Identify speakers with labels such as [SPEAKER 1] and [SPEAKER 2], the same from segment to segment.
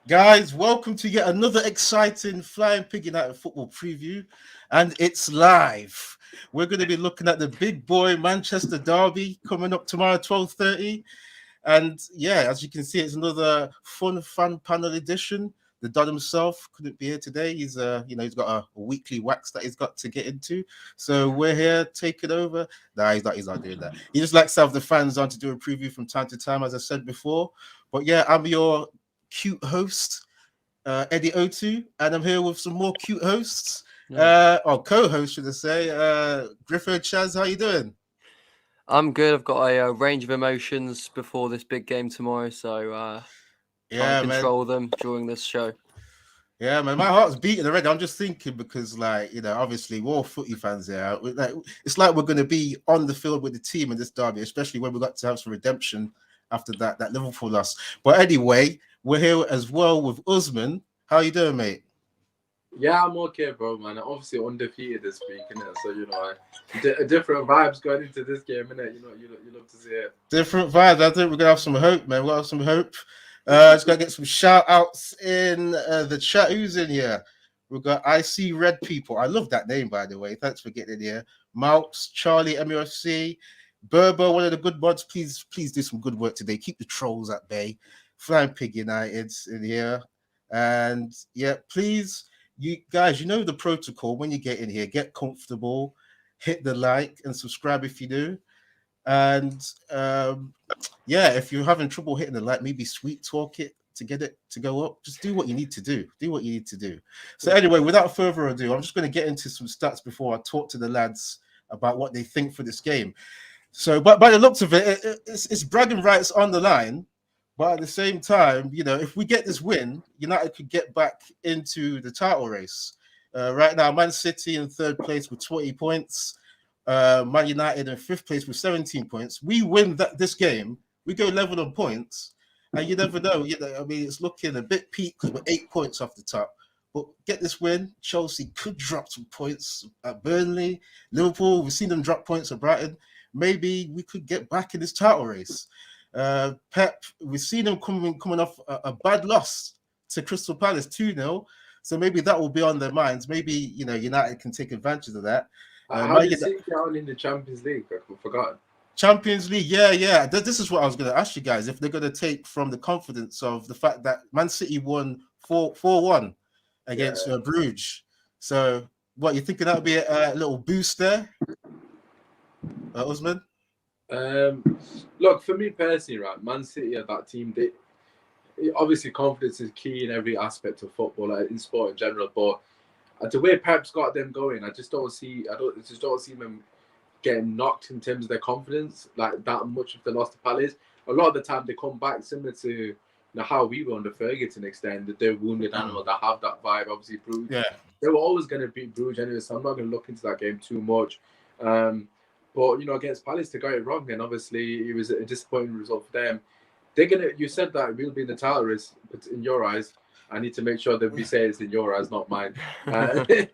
[SPEAKER 1] Guys, welcome to yet another exciting Flying Pig United football preview, and it's live. We're going to be looking at the big boy Manchester Derby coming up tomorrow, 12:30. And yeah, as you can see, it's another fun fan panel edition. The Don himself couldn't be here today. He's got a weekly wax that he's got to get into. So we're here taking over. Nah, he's not doing that. He just likes to have the fans on to do a preview from time to time, as I said before. But yeah, I'm your cute host, Eddie O2, and I'm here with some more cute hosts, or co-host, should I say, Griffo Chaz. How you doing?
[SPEAKER 2] I'm good. I've got a range of emotions before this big game tomorrow, so try and
[SPEAKER 1] Yeah, man.
[SPEAKER 2] control them during this show.
[SPEAKER 1] Yeah, man. My heart's beating already. I'm just thinking because, like, obviously we're all footy fans here. It's like we're going to be on the field with the team in this derby, especially when we got to have some redemption after that Liverpool loss. But anyway, we're here as well with Usman. How you doing, mate?
[SPEAKER 3] Yeah, I'm okay, bro, man. Obviously undefeated this week, innit? So different vibes going into this game, innit? You love to see it.
[SPEAKER 1] Different vibes. I think we're gonna have some hope, man. We're gonna have some hope. Just gotta get some shout outs in the chat. Who's in here? We've got I See Red People. I love that name, by the way. Thanks for getting in here. Malks, Charlie, MUFC, Burbo, one of the good mods. Please do some good work today. Keep the trolls at bay. Flying Pig United in here. And yeah, please, you guys, you know the protocol when you get in here. Get comfortable, hit the like and subscribe if you do. And yeah, if you're having trouble hitting the like, maybe sweet talk it to get it to go up. Just do what you need to do. Do what you need to do. So anyway, without further ado, I'm just going to get into some stats before I talk to the lads about what they think for this game. So, but by the looks of it's bragging rights on the line. But at the same time, if we get this win, United could get back into the title race. Right now, Man City in third place with 20 points. Man United in fifth place with 17 points. We win this game, we go level on points, and you never know. I mean, it's looking a bit peak because we're 8 points off the top. But get this win, Chelsea could drop some points at Burnley, Liverpool. We've seen them drop points at Brighton. Maybe we could get back in this title race. Pep, we've seen him coming off a bad loss to Crystal Palace 2-0. So maybe that will be on their minds. Maybe United can take advantage of that.
[SPEAKER 3] How did City get on in the Champions League? I've forgotten.
[SPEAKER 1] Champions League, yeah. This is what I was going to ask you guys. If they're going to take from the confidence of the fact that Man City won 4-1 against Bruges. So, what, you thinking that would be a little boost there, Usman?
[SPEAKER 3] Look, for me personally, right, Man City are that team. Obviously confidence is key in every aspect of football, in sport in general. But the way Pep's got them going, I just don't see them getting knocked in terms of their confidence like that much if they lost to Palace. A lot of the time they come back similar to how we were under Fergie to an extent. That they're wounded animal that have that vibe. Obviously, Bruges. Yeah. They were always going to beat Bruges anyway, so I'm not going to look into that game too much. But against Palace, they got it wrong, and obviously it was a disappointing result for them. You said that we'll be in the title race, but in your eyes, I need to make sure that we say it's in your eyes, not mine. In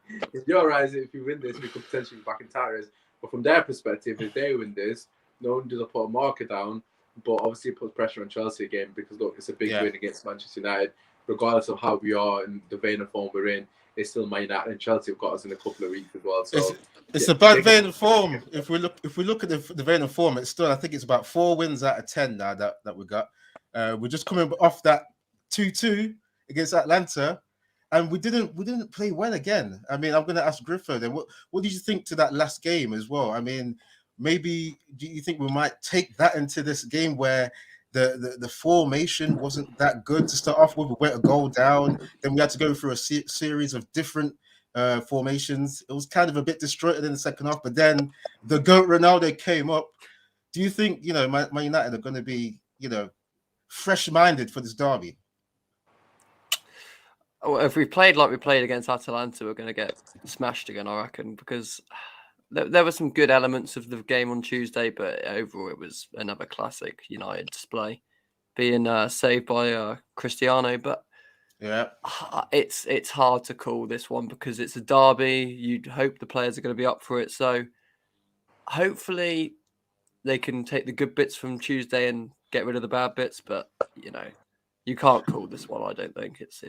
[SPEAKER 3] your eyes, if you win this, we could potentially be back in title race. But from their perspective, if they win this, no one does put a marker down, but obviously it puts pressure on Chelsea again because look, it's a big win against Manchester United. Regardless of how we are in the vein of form we're in, it's still Man United and Chelsea have got us in a couple of weeks as well. So
[SPEAKER 1] it's a bad vein of form. If we look at the vein of form, it's still, I think it's about 4 wins out of 10 now that we got. We're just coming off that 2-2 against Atlanta, and we didn't play well again. I mean, I'm going to ask Griffo then. What did you think to that last game as well? I mean, maybe do you think we might take that into this game where the formation wasn't that good to start off with? We went a goal down, then we had to go through a series of different formations. It was kind of a bit disjointed in the second half, but then the GOAT Ronaldo came up. Do you think Man United are going to be fresh-minded for this derby?
[SPEAKER 2] Well, if we played like we played against Atalanta, we're going to get smashed again, I reckon, because there were some good elements of the game on Tuesday, but overall it was another classic United display, being saved by Cristiano. But
[SPEAKER 1] yeah,
[SPEAKER 2] it's hard to call this one because it's a derby. You'd hope the players are going to be up for it. So hopefully they can take the good bits from Tuesday and get rid of the bad bits. But You can't call this one. I don't think it's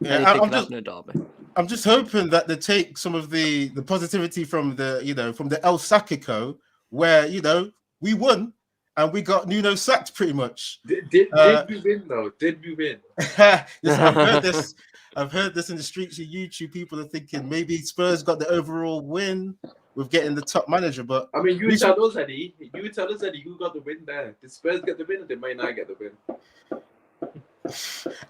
[SPEAKER 1] Yeah,
[SPEAKER 2] anything can happen in a derby.
[SPEAKER 1] I'm just hoping that they take some of the positivity from from the El Sacico, where we won and we got Nuno sacked pretty much.
[SPEAKER 3] Did we win though? Did we win?
[SPEAKER 1] I've heard this in the streets of YouTube. People are thinking maybe Spurs got the overall win with getting the top manager, but
[SPEAKER 3] I mean, you tell us, Eddie. You tell us, Eddie, who got the win there? Did Spurs get the win, or did Man United get the win?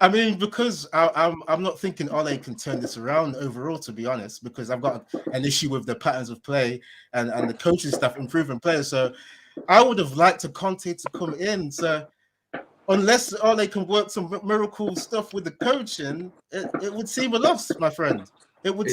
[SPEAKER 1] I mean, because I'm not thinking Ole can turn this around overall, to be honest, because I've got an issue with the patterns of play and the coaching staff improving players. So I would have liked Conte to come in. So unless Ole can work some miracle stuff with the coaching, it would seem a loss, my friend. It would.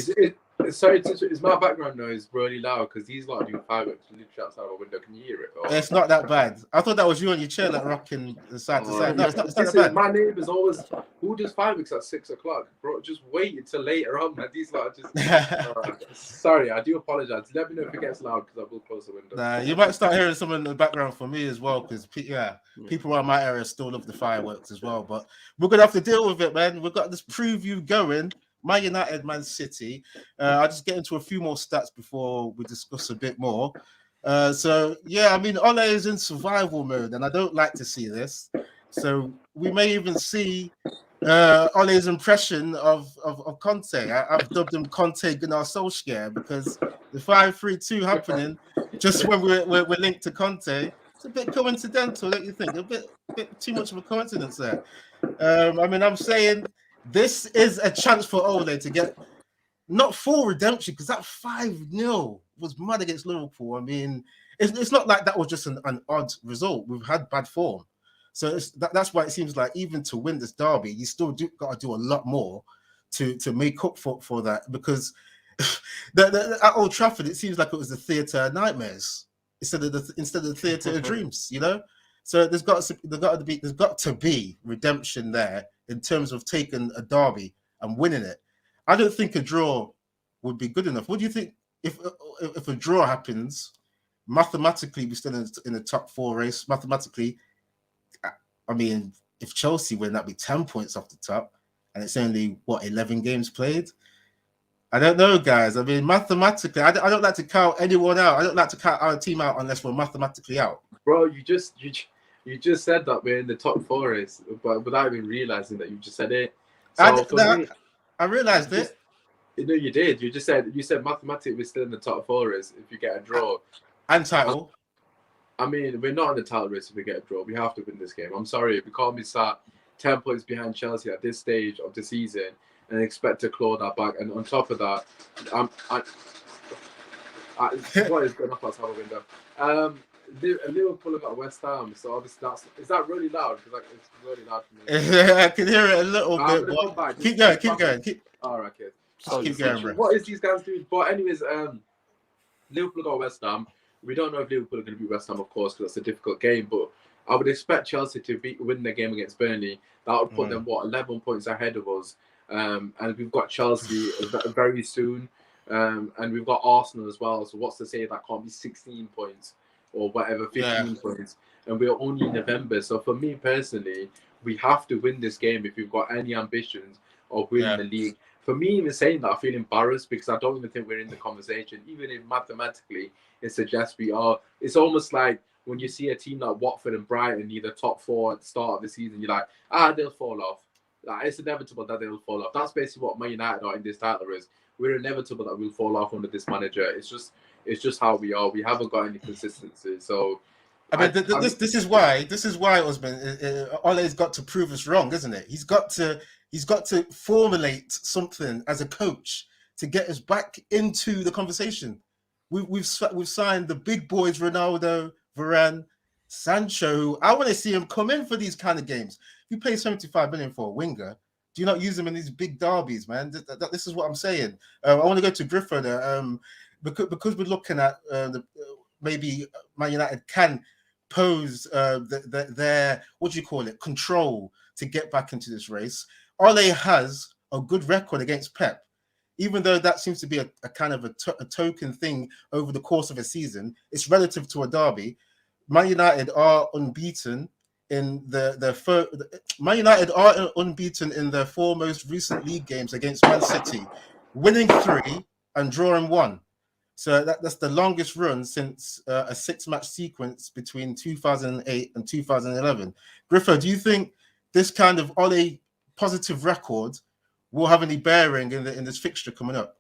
[SPEAKER 3] Sorry, is my background noise really loud? Because these lot are doing fireworks literally outside our window. Can you hear it? Or?
[SPEAKER 1] It's not that bad. I thought that was you on your chair, like rocking side to side. No, it's not that bad.
[SPEAKER 3] My neighbours always, who does fireworks at 6 o'clock? Bro, just wait until later on, man. These lot are just... Sorry, I do apologise. Let me know if it gets loud, because I will close the window.
[SPEAKER 1] Nah, you might start hearing someone in the background for me as well, because people around my area still love the fireworks as well. But we're going to have to deal with it, man. We've got this preview going. Man United, Man City. I'll just get into a few more stats before we discuss a bit more. So, I mean, Ole is in survival mode, and I don't like to see this. So we may even see Ole's impression of Conte. I've dubbed him Conte Gunnar Solskjaer, because the 5-3-2 happening just when we're linked to Conte, it's a bit coincidental, don't you think? A bit too much of a coincidence there. I mean, I'm saying this is a chance for Ole to get not full redemption, because that 5-0 was mad against Liverpool. I mean, it's not like that was just an odd result. We've had bad form. So that's why it seems like even to win this derby, you still got to do a lot more to make up for that, because at Old Trafford, it seems like it was the theatre of nightmares instead of the theatre of dreams, So there's got to be redemption there in terms of taking a derby and winning it. I don't think a draw would be good enough. What do you think if a draw happens? Mathematically, we're still in the top 4 race. Mathematically, I mean, if Chelsea win, that'd be 10 points off the top, and it's only 11 games played. I don't know, guys. I mean, mathematically, I don't like to count anyone out. I don't like to count our team out unless we're mathematically out.
[SPEAKER 3] Bro, you just said that we're in the top 4 race, but without even realizing that you just said it. So
[SPEAKER 1] I realized it.
[SPEAKER 3] No, you did. You said mathematically we're still in the top 4 race if you get a draw.
[SPEAKER 1] And title.
[SPEAKER 3] I mean, we're not in the title race if we get a draw. We have to win this game. I'm sorry, we can't be sat 10 points behind Chelsea at this stage of the season and expect to claw that back. And on top of that, what is going off outside the window? Liverpool have got West Ham, so obviously is that really loud? Because it's really loud for me.
[SPEAKER 1] I can hear it a little bit. But keep going.
[SPEAKER 3] All right, kid.
[SPEAKER 1] Keep going, bro.
[SPEAKER 3] What is these guys doing? But anyways, Liverpool got West Ham. We don't know if Liverpool are going to beat West Ham, of course, because that's a difficult game. But I would expect Chelsea to win the game against Burnley. That would put them 11 points ahead of us. And we've got Chelsea very soon, and we've got Arsenal as well. So what's to say that can't be 16 points or whatever, 15 points? And we're only in November. So for me personally, we have to win this game if we've got any ambitions of winning the league. For me, even saying that, I feel embarrassed because I don't even think we're in the conversation. Even if mathematically it suggests we are. It's almost like when you see a team like Watford and Brighton, either top 4 at the start of the season, you're like, they'll fall off. Like, it's inevitable that they'll fall off. That's basically what Man United are in this title race. We're inevitable that we'll fall off under this manager. It's just how we are. We haven't got any consistency. So,
[SPEAKER 1] I mean, this is why Osman Ole's got to prove us wrong, isn't it? He's got to formulate something as a coach to get us back into the conversation. We've signed the big boys, Ronaldo, Varane, Sancho. I want to see him come in for these kind of games. If you pay 75 million for a winger, do you not use them in these big derbies, man? This is what I'm saying. I want to go to Griffo there, because we're looking at maybe Man United can pose their control to get back into this race. Ole has a good record against Pep, even though that seems to be a kind of a token thing over the course of a season. It's relative to a derby. Man United are unbeaten in Man United are unbeaten in their 4 most recent league games against Man City, winning 3 and drawing 1. So that's the longest run since a 6-match sequence between 2008 and 2011. Griffo, do you think this kind of Ole positive record will have any bearing in this fixture coming up?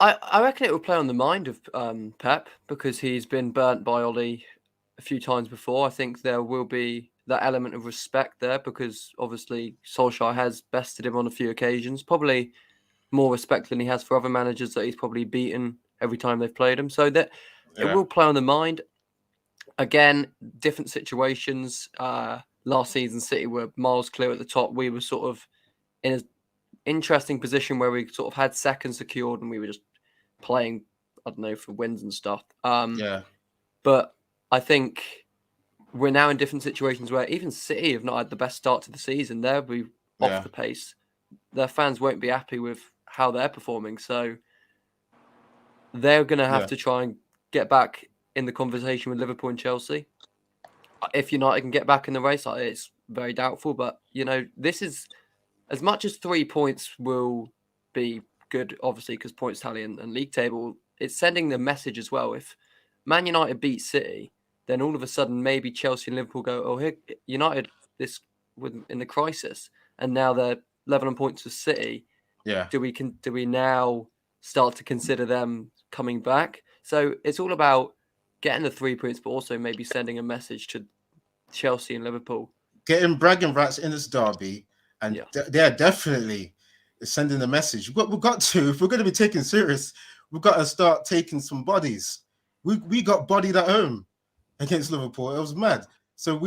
[SPEAKER 2] I reckon it will play on the mind of Pep, because he's been burnt by Ole a few times before. I think there will be that element of respect there, because obviously Solskjaer has bested him on a few occasions, probably more respect than he has for other managers that he's probably beaten every time they've played him. So that it will play on the mind. Again, different situations. Last season, City were miles clear at the top. We were sort of in an interesting position where we sort of had second secured and we were just playing, I don't know, for wins and stuff. But I think we're now in different situations where even City have not had the best start to the season. They'll be off the pace. Their fans won't be happy with how they're performing. So they're going to have to try and get back in the conversation with Liverpool and Chelsea. If United can get back in the race, it's very doubtful. But, this is, as much as 3 points will be good, obviously, because points tally and league table, it's sending the message as well. If Man United beat City, then all of a sudden maybe Chelsea and Liverpool go, oh, here, United in the crisis, and now they're level on points with City.
[SPEAKER 1] Yeah.
[SPEAKER 2] Do we now start to consider them coming back? So it's all about getting the 3 points, but also maybe sending a message to Chelsea and Liverpool.
[SPEAKER 1] Getting bragging rights in this derby, and they're definitely sending a message. We've got to, if we're going to be taken serious, we've got to start taking some bodies. We got bodied at home against Liverpool. It was mad. So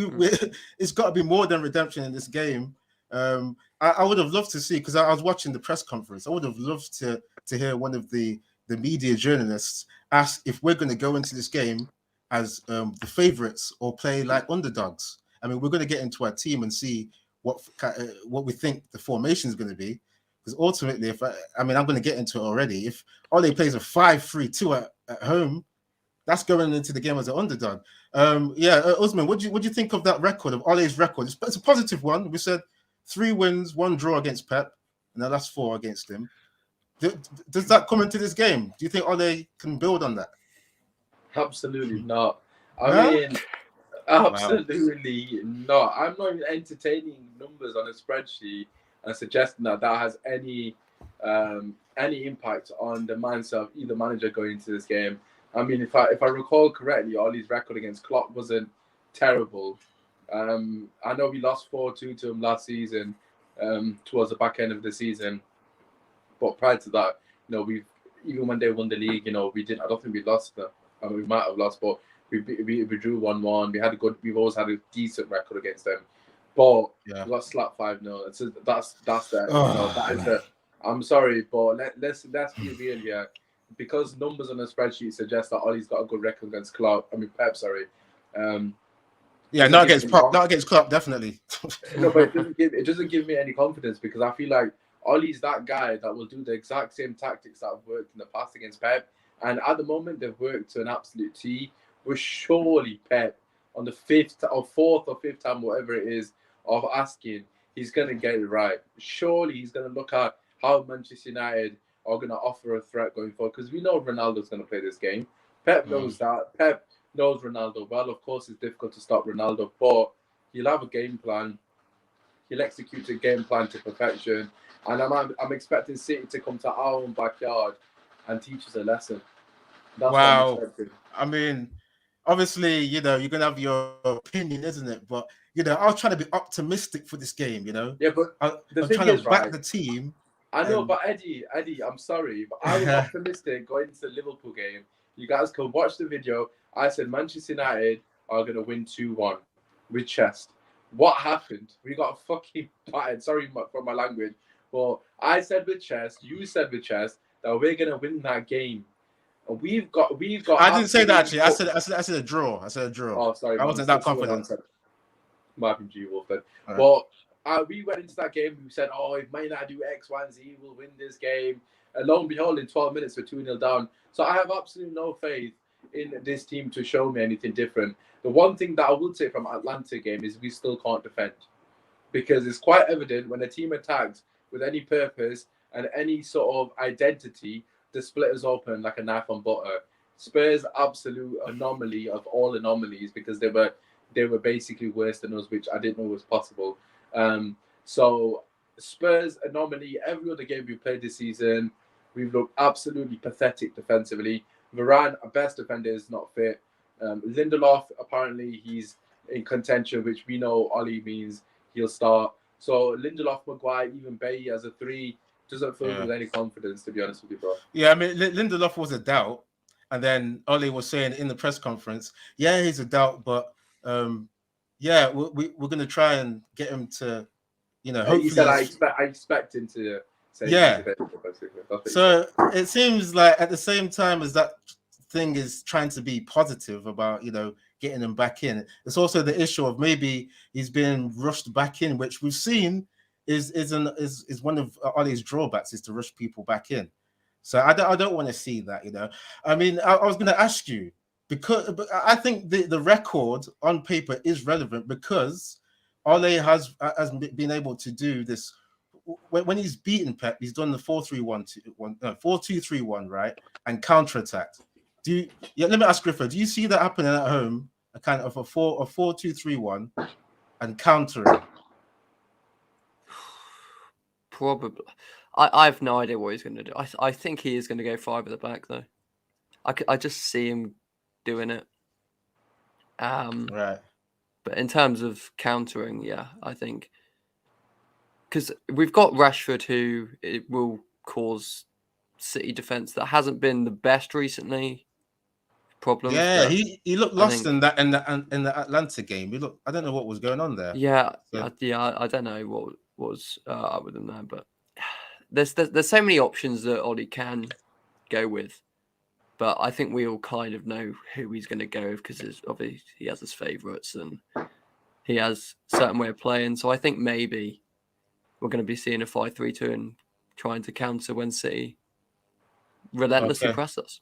[SPEAKER 1] it's got to be more than redemption in this game. I would have loved to see, because I was watching the press conference, I would have loved to hear one of the media journalists ask if we're going to go into this game as the favourites or play like underdogs. I mean, we're going to get into our team and see what we think the formation is going to be. Because ultimately, I'm going to get into it already. If Ole plays a 5-3-2 at home, that's going into the game as an underdog. Usman, what do you think of that record, of Ole's record? It's a positive one. We said 3 wins, 1 draw against Pep, and the last 4 against him. Does that come into this game? Do you think Ole can build on that?
[SPEAKER 3] Absolutely not. I mean, absolutely not. I'm not even entertaining numbers on a spreadsheet and suggesting that has any impact on the mindset of either manager going into this game. I mean, if I recall correctly, Ole's record against Klopp wasn't terrible. I know we lost 4-2 to him last season, towards the back end of the season. But prior to that, even when they won the league, we didn't. I don't think we lost. We might have lost, but we drew 1-1. We've always had a decent record against them. But we got slapped 5-0. So that's the. That is the. I'm sorry, but let's be real here. Because numbers on the spreadsheet suggest that Ole's got a good record against Pep. Sorry.
[SPEAKER 1] Not against Klopp, definitely.
[SPEAKER 3] No, but it doesn't give me any confidence, because I feel like Ole's that guy that will do the exact same tactics that have worked in the past against Pep. And at the moment, they've worked to an absolute T. But surely Pep, on the 4th or 5th time, whatever it is, of asking, he's going to get it right. Surely he's going to look at how Manchester United are going to offer a threat going forward, because we know Ronaldo's going to play this game. Pep knows that. Pep knows Ronaldo well. Of course, it's difficult to stop Ronaldo, but he'll have a game plan. He'll execute a game plan to perfection. And I'm expecting City to come to our own backyard and teach us a lesson. That's what I'm expecting.
[SPEAKER 1] I mean, obviously, you're going to have your opinion, isn't it? But, I was trying to be optimistic for this game,
[SPEAKER 3] Yeah, but
[SPEAKER 1] I'm trying to back the team.
[SPEAKER 3] I know, but Eddie, I'm sorry, but I was optimistic going into the Liverpool game. You guys can watch the video. I said Manchester United are going to win 2-1 with chest. What happened? We got fucking battered. Sorry for my language. But I said with chest, you said with chest, that we're going to win that game. And we've got.
[SPEAKER 1] I didn't say that, actually. I said a draw. I said a draw.
[SPEAKER 3] Oh, sorry.
[SPEAKER 1] I wasn't that confident.
[SPEAKER 3] Might be G-Wolf then.
[SPEAKER 1] Right.
[SPEAKER 3] But we went into that game, we said, if Man United do X, Y, and Z, we'll win this game. And lo and behold, in 12 minutes, we're 2-0 down. So I have absolutely no faith in this team to show me anything different. The one thing that I would say from Atlanta game is we still can't defend, because it's quite evident when a team attacks with any purpose and any sort of identity, the split is open like a knife on butter. Spurs absolute anomaly of all anomalies, because they were basically worse than us, which I didn't know was possible. So Spurs anomaly. Every other game we played this season, we've looked absolutely pathetic defensively. Varane, our best defender, is not fit. Lindelof, apparently he's in contention, which we know Ollie means he'll start. So Lindelof, Maguire, even Bailly as a 3 doesn't fill me with any confidence, to be honest with you, bro.
[SPEAKER 1] Yeah, I mean, Lindelof was a doubt. And then Ollie was saying in the press conference, yeah, he's a doubt, but yeah, we're going to try and get him to, hopefully.
[SPEAKER 3] He said, I expect him to say
[SPEAKER 1] yeah. So it seems like at the same time as that thing is trying to be positive about, getting him back in, it's also the issue of maybe he's been rushed back in, which we've seen is one of Ollie's drawbacks, is to rush people back in. So I don't want to see that, I mean, I was going to ask you, because I think the record on paper is relevant, because Ole has been able to do this. When he's beaten Pep, he's done the 4-2-3-1, right? And counterattacked. Let me ask Griffith, do you see that happening at home? A kind of a 4-2-3-1 and countering?
[SPEAKER 2] Probably. I have no idea what he's going to do. I think he is going to go 5 at the back, though. I just see him doing it.
[SPEAKER 1] Right.
[SPEAKER 2] But in terms of countering, yeah, I think, because we've got Rashford, who it will cause City defense that hasn't been the best recently. Problems.
[SPEAKER 1] Yeah, he looked lost in the Atlanta game. I don't know what was going on there.
[SPEAKER 2] Yeah, so. I don't know what was up with him there, but there's so many options that Ollie can go with. But I think we all kind of know who he's going to go with, because obviously he has his favourites and he has a certain way of playing. So I think maybe we're going to be seeing a 5-3-2 and trying to counter when City relentlessly press us.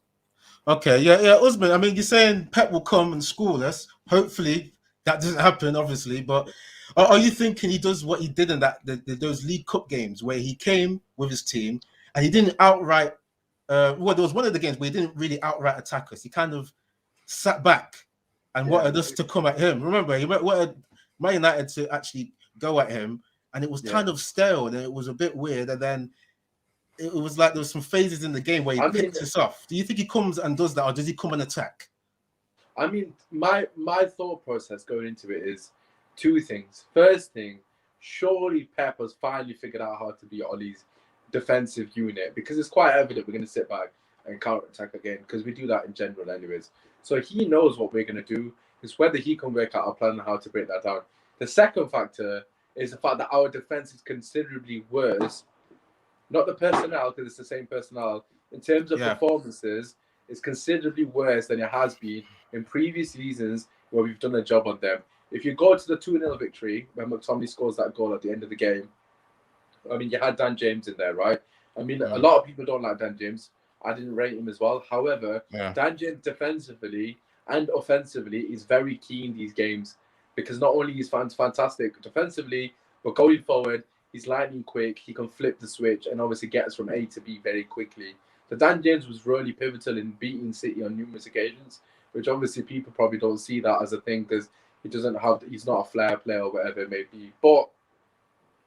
[SPEAKER 1] Okay, yeah, Usman, I mean, you're saying Pep will come and school us. Hopefully that doesn't happen, obviously. But are you thinking he does what he did in those League Cup games, where he came with his team and he didn't outright... there was one of the games where he didn't really outright attack us. He kind of sat back and wanted us to come at him. Remember, he wanted Man United to actually go at him, and it was kind of stale, and it was a bit weird. And then it was like there was some phases in the game where he picked us off. Do you think he comes and does that, or does he come and attack?
[SPEAKER 3] I mean, my thought process going into it is 2 things. First thing, surely Pep has finally figured out how to be Ollie's defensive unit, because it's quite evident we're going to sit back and counter attack again, because we do that in general anyways. So he knows what we're going to do. It's whether he can work out a plan on how to break that down. The second factor is the fact that our defense is considerably worse. Not the personnel, because it's the same personnel. In terms of performances, it's considerably worse than it has been in previous seasons where we've done a job on them. If you go to the 2-0 victory, when McTominay scores that goal at the end of the game, I mean, you had Dan James in there, right? I mean, a lot of people don't like Dan James. I didn't rate him as well. However, Dan James defensively and offensively is very key in these games, because not only is he fantastic defensively, but going forward, he's lightning quick. He can flip the switch and obviously get us from A to B very quickly. So Dan James was really pivotal in beating City on numerous occasions, which obviously people probably don't see that as a thing, because he's not a flair player or whatever it may be. But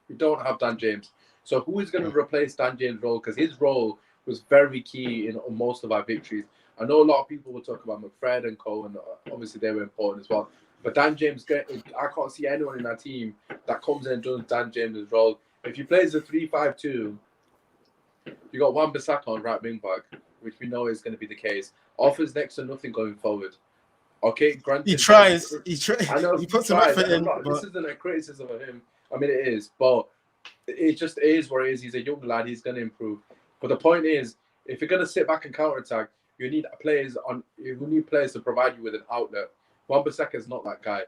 [SPEAKER 3] we don't have Dan James. So who is going to replace Dan James' role? Because his role was very key in most of our victories. I know a lot of people will talk about McFred and Co, and obviously they were important as well. But Dan James, I can't see anyone in our team that comes in and does Dan James' role. If he plays a 3-5-2, you got Wan-Bissaka on right wing back, which we know is going to be the case. Offers next to nothing going forward. Okay, granted.
[SPEAKER 1] He tries.
[SPEAKER 3] I know
[SPEAKER 1] he puts some effort in.
[SPEAKER 3] This isn't a criticism of him. I mean, it is, but it just is what it is. He's a young lad. He's going to improve. But the point is, if you're going to sit back and counter attack, you need players to provide you with an outlet. Wan-Bissaka is not that guy.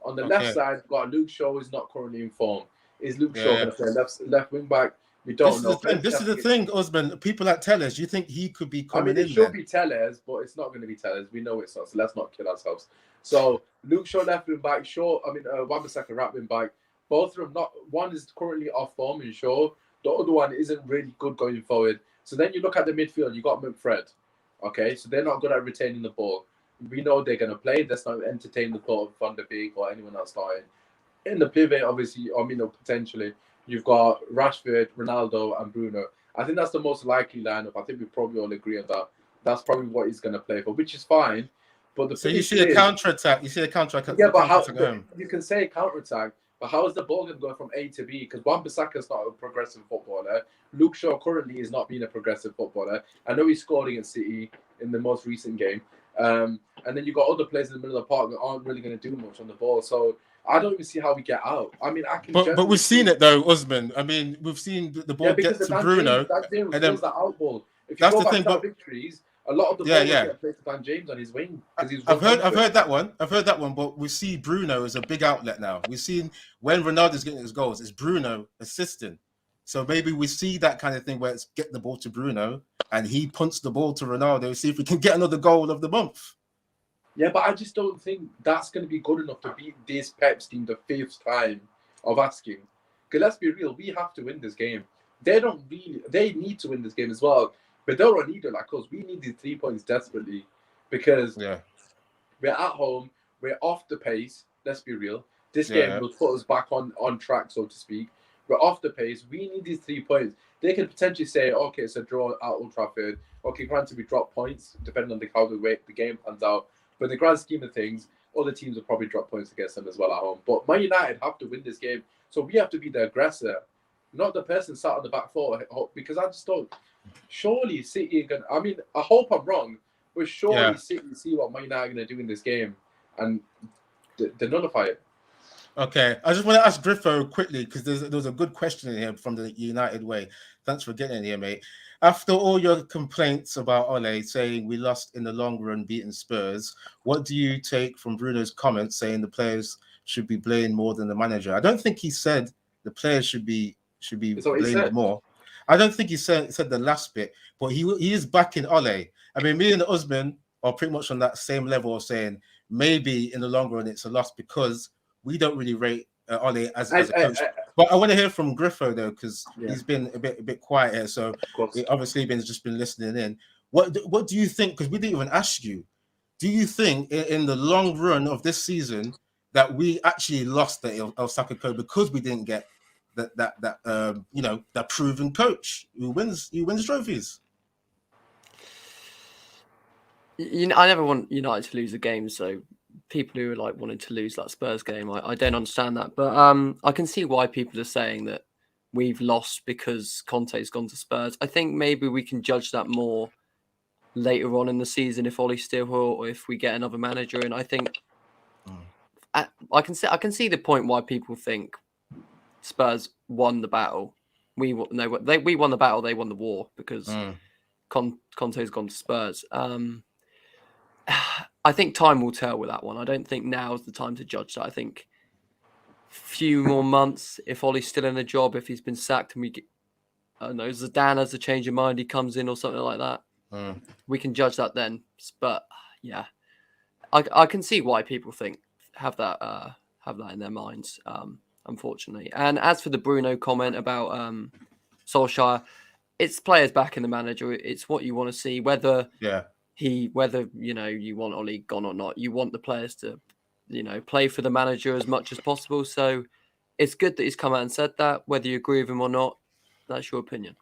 [SPEAKER 3] On the left side, you've got Luke Shaw, who's not currently in form. Is Luke Shaw going to play left wing back? We don't know.
[SPEAKER 1] This is the thing, Osman. People like Tellers, you think he could be
[SPEAKER 3] I
[SPEAKER 1] coming
[SPEAKER 3] mean, it
[SPEAKER 1] in
[SPEAKER 3] should
[SPEAKER 1] then?
[SPEAKER 3] be Tellez, but it's not going to be Tellez. We know it's not, so let's not kill ourselves. So Luke Shaw left wing back, Wan-Bissaka right wing back. Both of them, not one is currently off form in Shaw. The other one isn't really good going forward. So then you look at the midfield, you got McFred. Okay, so they're not good at retaining the ball. We know they're going to play. Let's not entertain the thought of Van der Beek or anyone else starting. In the pivot, obviously, potentially, you've got Rashford, Ronaldo, and Bruno. I think that's the most likely lineup. I think we probably all agree on that. That's probably what he's going to play for, which is fine. But the
[SPEAKER 1] So you see a counter attack. You see a counter attack.
[SPEAKER 3] yeah, but how you can say counter attack, but how is the ball going to go from A to B? Because Wan-Bissaka is not a progressive footballer. Luke Shaw currently is not being a progressive footballer. I know he scored against City in the most recent game. And then you've got other players in the middle of the park that aren't really going to do much on the ball. So I don't even see how we get out. I mean, I can.
[SPEAKER 1] But we've seen it though, Osman. I mean, we've seen the ball get to Bruno.
[SPEAKER 3] James and then that out ball. If you
[SPEAKER 1] that's
[SPEAKER 3] go
[SPEAKER 1] the
[SPEAKER 3] back
[SPEAKER 1] thing.
[SPEAKER 3] to victories, a lot of the ball was get played to Dan James on his wing because he's.
[SPEAKER 1] I've heard that one. But we see Bruno as a big outlet now. We've seen when Ronaldo's getting his goals, it's Bruno assisting. So maybe we see that kind of thing where it's get the ball to Bruno and he punts the ball to Ronaldo. See if we can get another goal of the month.
[SPEAKER 3] Yeah, but I just don't think that's going to be good enough to beat this Pep's team the 5th time of asking. Because let's be real, we have to win this game. They need to win this game as well. But they don't need it like us. We need these 3 points desperately because we're at home, we're off the pace. Let's be real. This game will put us back on track, so to speak. We're off the pace. We need these 3 points. They can potentially say, okay, it's a draw at Old Trafford. Okay, granted, we drop points depending on how the game pans out. But in the grand scheme of things, other teams will probably drop points against them as well at home. But Man United have to win this game. So we have to be the aggressor, not the person sat on the back foot. Because I just don't. Surely City are going to. I mean, I hope I'm wrong, but surely City see what Man United are going to do in this game and they nullify it.
[SPEAKER 1] Okay, I just want to ask Griffo quickly because there was a good question in here from the United way. Thanks for getting in here, mate. After all your complaints about Ole saying we lost in the long run beating Spurs, what do you take from Bruno's comments saying the players should be blamed more than the manager? I don't think he said the players should be blamed more. I don't think he said the last bit, but he is backing Ole. I mean, me and Usman are pretty much on that same level of saying maybe in the long run it's a loss because we don't really rate Ole as a coach. But I want to hear from Griffo though, because he's been a bit quiet here. So obviously just been listening in. What do you think? Because we didn't even ask you. Do you think in the long run of this season that we actually lost the El Saka code because we didn't get that proven coach who wins trophies?
[SPEAKER 2] I never want United to lose a game, so people who are like wanting to lose that Spurs game, I don't understand that. But I can see why people are saying that we've lost because Conte's gone to Spurs. I think maybe we can judge that more later on in the season if Ole's still here or if we get another manager. And I think I can see the point why people think Spurs won the battle. We won the battle. They won the war because Conte's gone to Spurs. I think time will tell with that one. I don't think now is the time to judge that. I think a few more months, if Ole's still in the job, if he's been sacked and we get, I don't know, Zidane has a change of mind, he comes in or something like that, we can judge that then. But yeah, I can see why people have that in their minds, unfortunately. And as for the Bruno comment about Solskjaer, it's players back in the manager. It's what you want to see, whether you want Ole gone or not. You want the players to, play for the manager as much as possible. So it's good that he's come out and said that. Whether you agree with him or not, that's your opinion.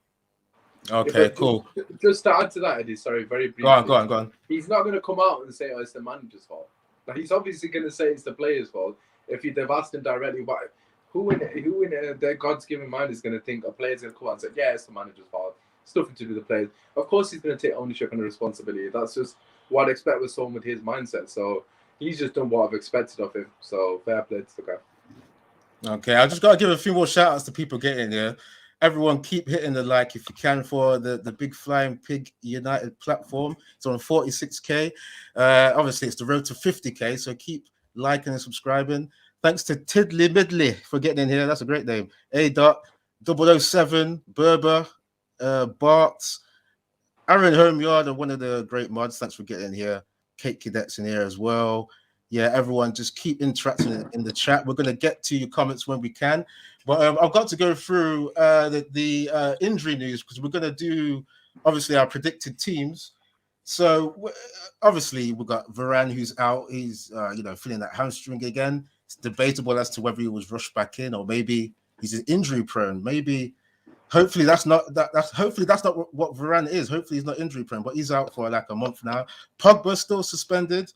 [SPEAKER 1] Okay, cool.
[SPEAKER 3] Just to add to that, Eddie, sorry, very briefly.
[SPEAKER 1] Go on.
[SPEAKER 3] He's not going to come out and say, it's the manager's fault. Like, he's obviously going to say it's the player's fault. If they've asked him directly, who in their God's given mind is going to think a player's going to come out and say, it's the manager's fault. It's nothing to do with the players. Of course, he's going to take ownership and responsibility. That's just what I expect with someone with his mindset. So he's just done what I've expected of him. So fair play to the guy.
[SPEAKER 1] Okay, I just got to give a few more shout outs to people getting here. Everyone keep hitting the like if you can for the Big Flying Pig United platform. It's on 46k. Obviously, it's the road to 50k. So keep liking and subscribing. Thanks to Tiddly Midley for getting in here. That's a great name. A. 007, Berber, Bart, Aaron Homeyard, and one of the great mods. Thanks for getting here. Kate Cadet's in here as well. Yeah, everyone, just keep interacting in the chat. We're going to get to your comments when we can. But I've got to go through the injury news because we're going to do, obviously, our predicted teams. So, obviously, we've got Varane who's out. He's, feeling that hamstring again. It's debatable as to whether he was rushed back in or maybe he's injury prone. Maybe, hopefully, that's not what Varane is. Hopefully, he's not injury prone, but he's out for like a month now. Pogba's still suspended.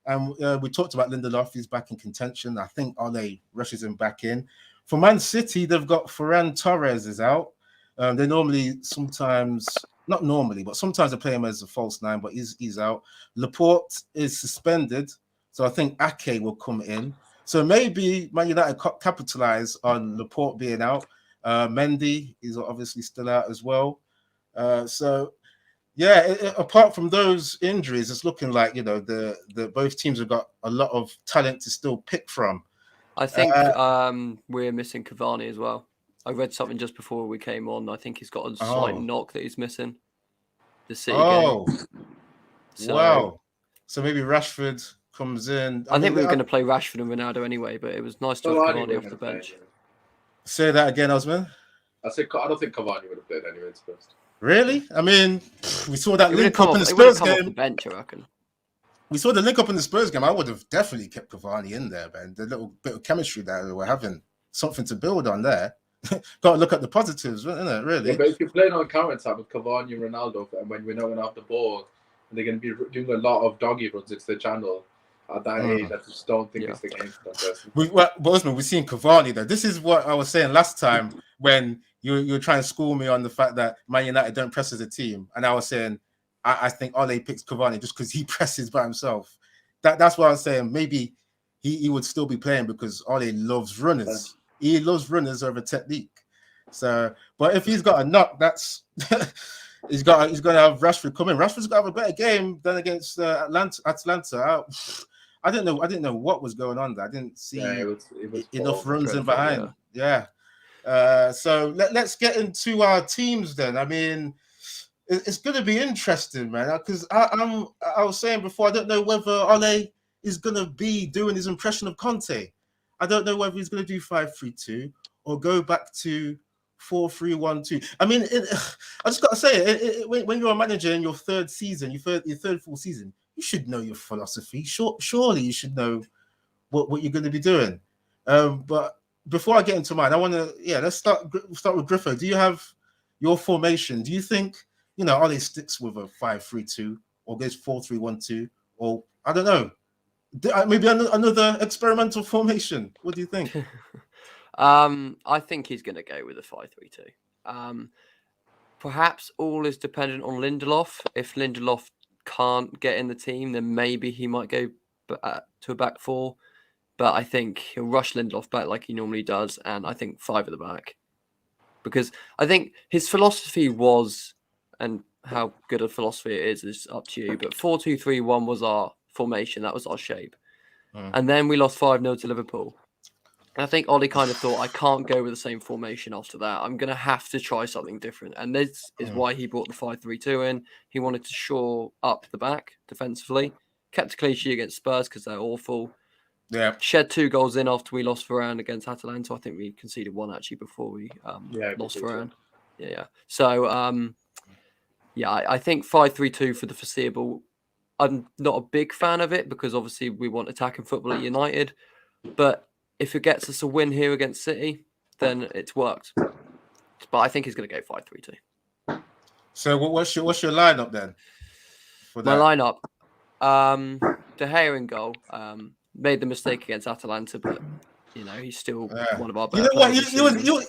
[SPEAKER 1] And we talked about Lindelof. He's back in contention. I think Ole rushes him back in. For Man City, they've got Ferran Torres is out. They normally not normally, but sometimes they play him as a false nine, but he's out. Laporte is suspended. So I think Ake will come in. So maybe Man United capitalize on Laporte being out. Mendy is obviously still out as well. Apart from those injuries, it's looking like the both teams have got a lot of talent to still pick from.
[SPEAKER 2] I think we're missing Cavani as well. I read something just before we came on. I think he's got a slight knock that he's missing. The City game.
[SPEAKER 1] Wow. So maybe Rashford comes in.
[SPEAKER 2] I think we were going to play Rashford and Ronaldo anyway, but it was nice to have Cavani off the bench.
[SPEAKER 1] Say that again, Osman.
[SPEAKER 3] I don't think Cavani would have played anyway. First.
[SPEAKER 1] Really? I mean, we saw that link up in the Spurs game.
[SPEAKER 2] Off the bench, I reckon.
[SPEAKER 1] We saw the link up in the Spurs game. I would have definitely kept Cavani in there, man. The little bit of chemistry that we were having, something to build on there. Got to look at the positives, isn't it? Really.
[SPEAKER 3] Yeah, but if you're playing on counter attack with Cavani and Ronaldo, and when we're not going to have the ball, and they're going to be doing a lot of doggy runs into the channel at that age, I just don't think it's the game for that person.
[SPEAKER 1] Osman, we've seen Cavani though. This is what I was saying last time when you were trying to school me on the fact that Man United don't press as a team, and I was saying I think Ole picks Cavani just because he presses by himself. That's what I was saying. Maybe he would still be playing because Ole loves runners. He loves runners over technique. So, but if he's got a knock, that's he's going to have Rashford come in. Rashford's got to have a better game than against Atlanta. I didn't know what was going on there. I didn't see
[SPEAKER 3] it was
[SPEAKER 1] enough runs in behind. Yeah. So let's get into our teams then. I mean, it's going to be interesting, man, because I was saying before, I don't know whether Ole is going to be doing his impression of Conte. I don't know whether he's going to do 5-3-2 or go back to 4-3-1-2. I mean, I just got to say, when you're a manager in your third season, your third full season, you should know your philosophy. Surely you should know what you're going to be doing. But before I get into mine, I want to, let's start with Griffo. Do you have your formation? Do you think, Ole sticks with a 5-3-2 or goes 4-3-1-2? Or, I don't know, maybe another experimental formation? What do you think?
[SPEAKER 2] I think he's going to go with a 5-3-2. Perhaps all is dependent on Lindelof. If Lindelof can't get in the team, then maybe he might go to a back four. But I think he'll rush Lindelof back like he normally does, and I think 5 at the back. Because I think his philosophy was, and how good a philosophy it is up to you, but 4-2-3-1 was our formation. That was our shape. And then we lost 5-0 to Liverpool. And I think Ole kind of thought, I can't go with the same formation after that. I'm going to have to try something different. And this is why he brought the 5-3-2 in. He wanted to shore up the back defensively. Kept a clean sheet against Spurs because they're awful.
[SPEAKER 1] Yeah.
[SPEAKER 2] Shed 2 goals in after we lost Varane against Atalanta. I think we conceded 1 actually before we lost Varane. Yeah. So, I think 5-3-2 for the foreseeable. I'm not a big fan of it because obviously we want attacking football at United. But if it gets us a win here against City, then it's worked. But I think he's going to go 5-3-2.
[SPEAKER 1] So what's your lineup then?
[SPEAKER 2] My lineup, De Gea in goal. Made the mistake against Atalanta, but he's still one of our better players.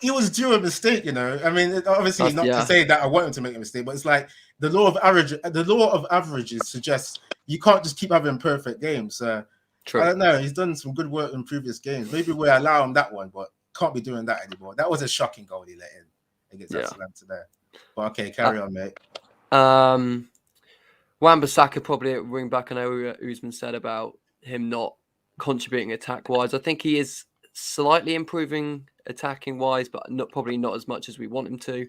[SPEAKER 1] He was due a mistake. I mean, obviously not to say that I want him to make a mistake, but it's like the law of averages suggests you can't just keep having perfect games. True. I don't know. He's done some good work in previous games. Maybe we allow him that one, but can't be doing that anymore. That was a shocking goal he let in against Atalanta there. But okay, carry on, mate.
[SPEAKER 2] Wan-Bissaka probably ring back. I know Usman said about him not contributing attack-wise. I think he is slightly improving attacking wise, but probably not as much as we want him to.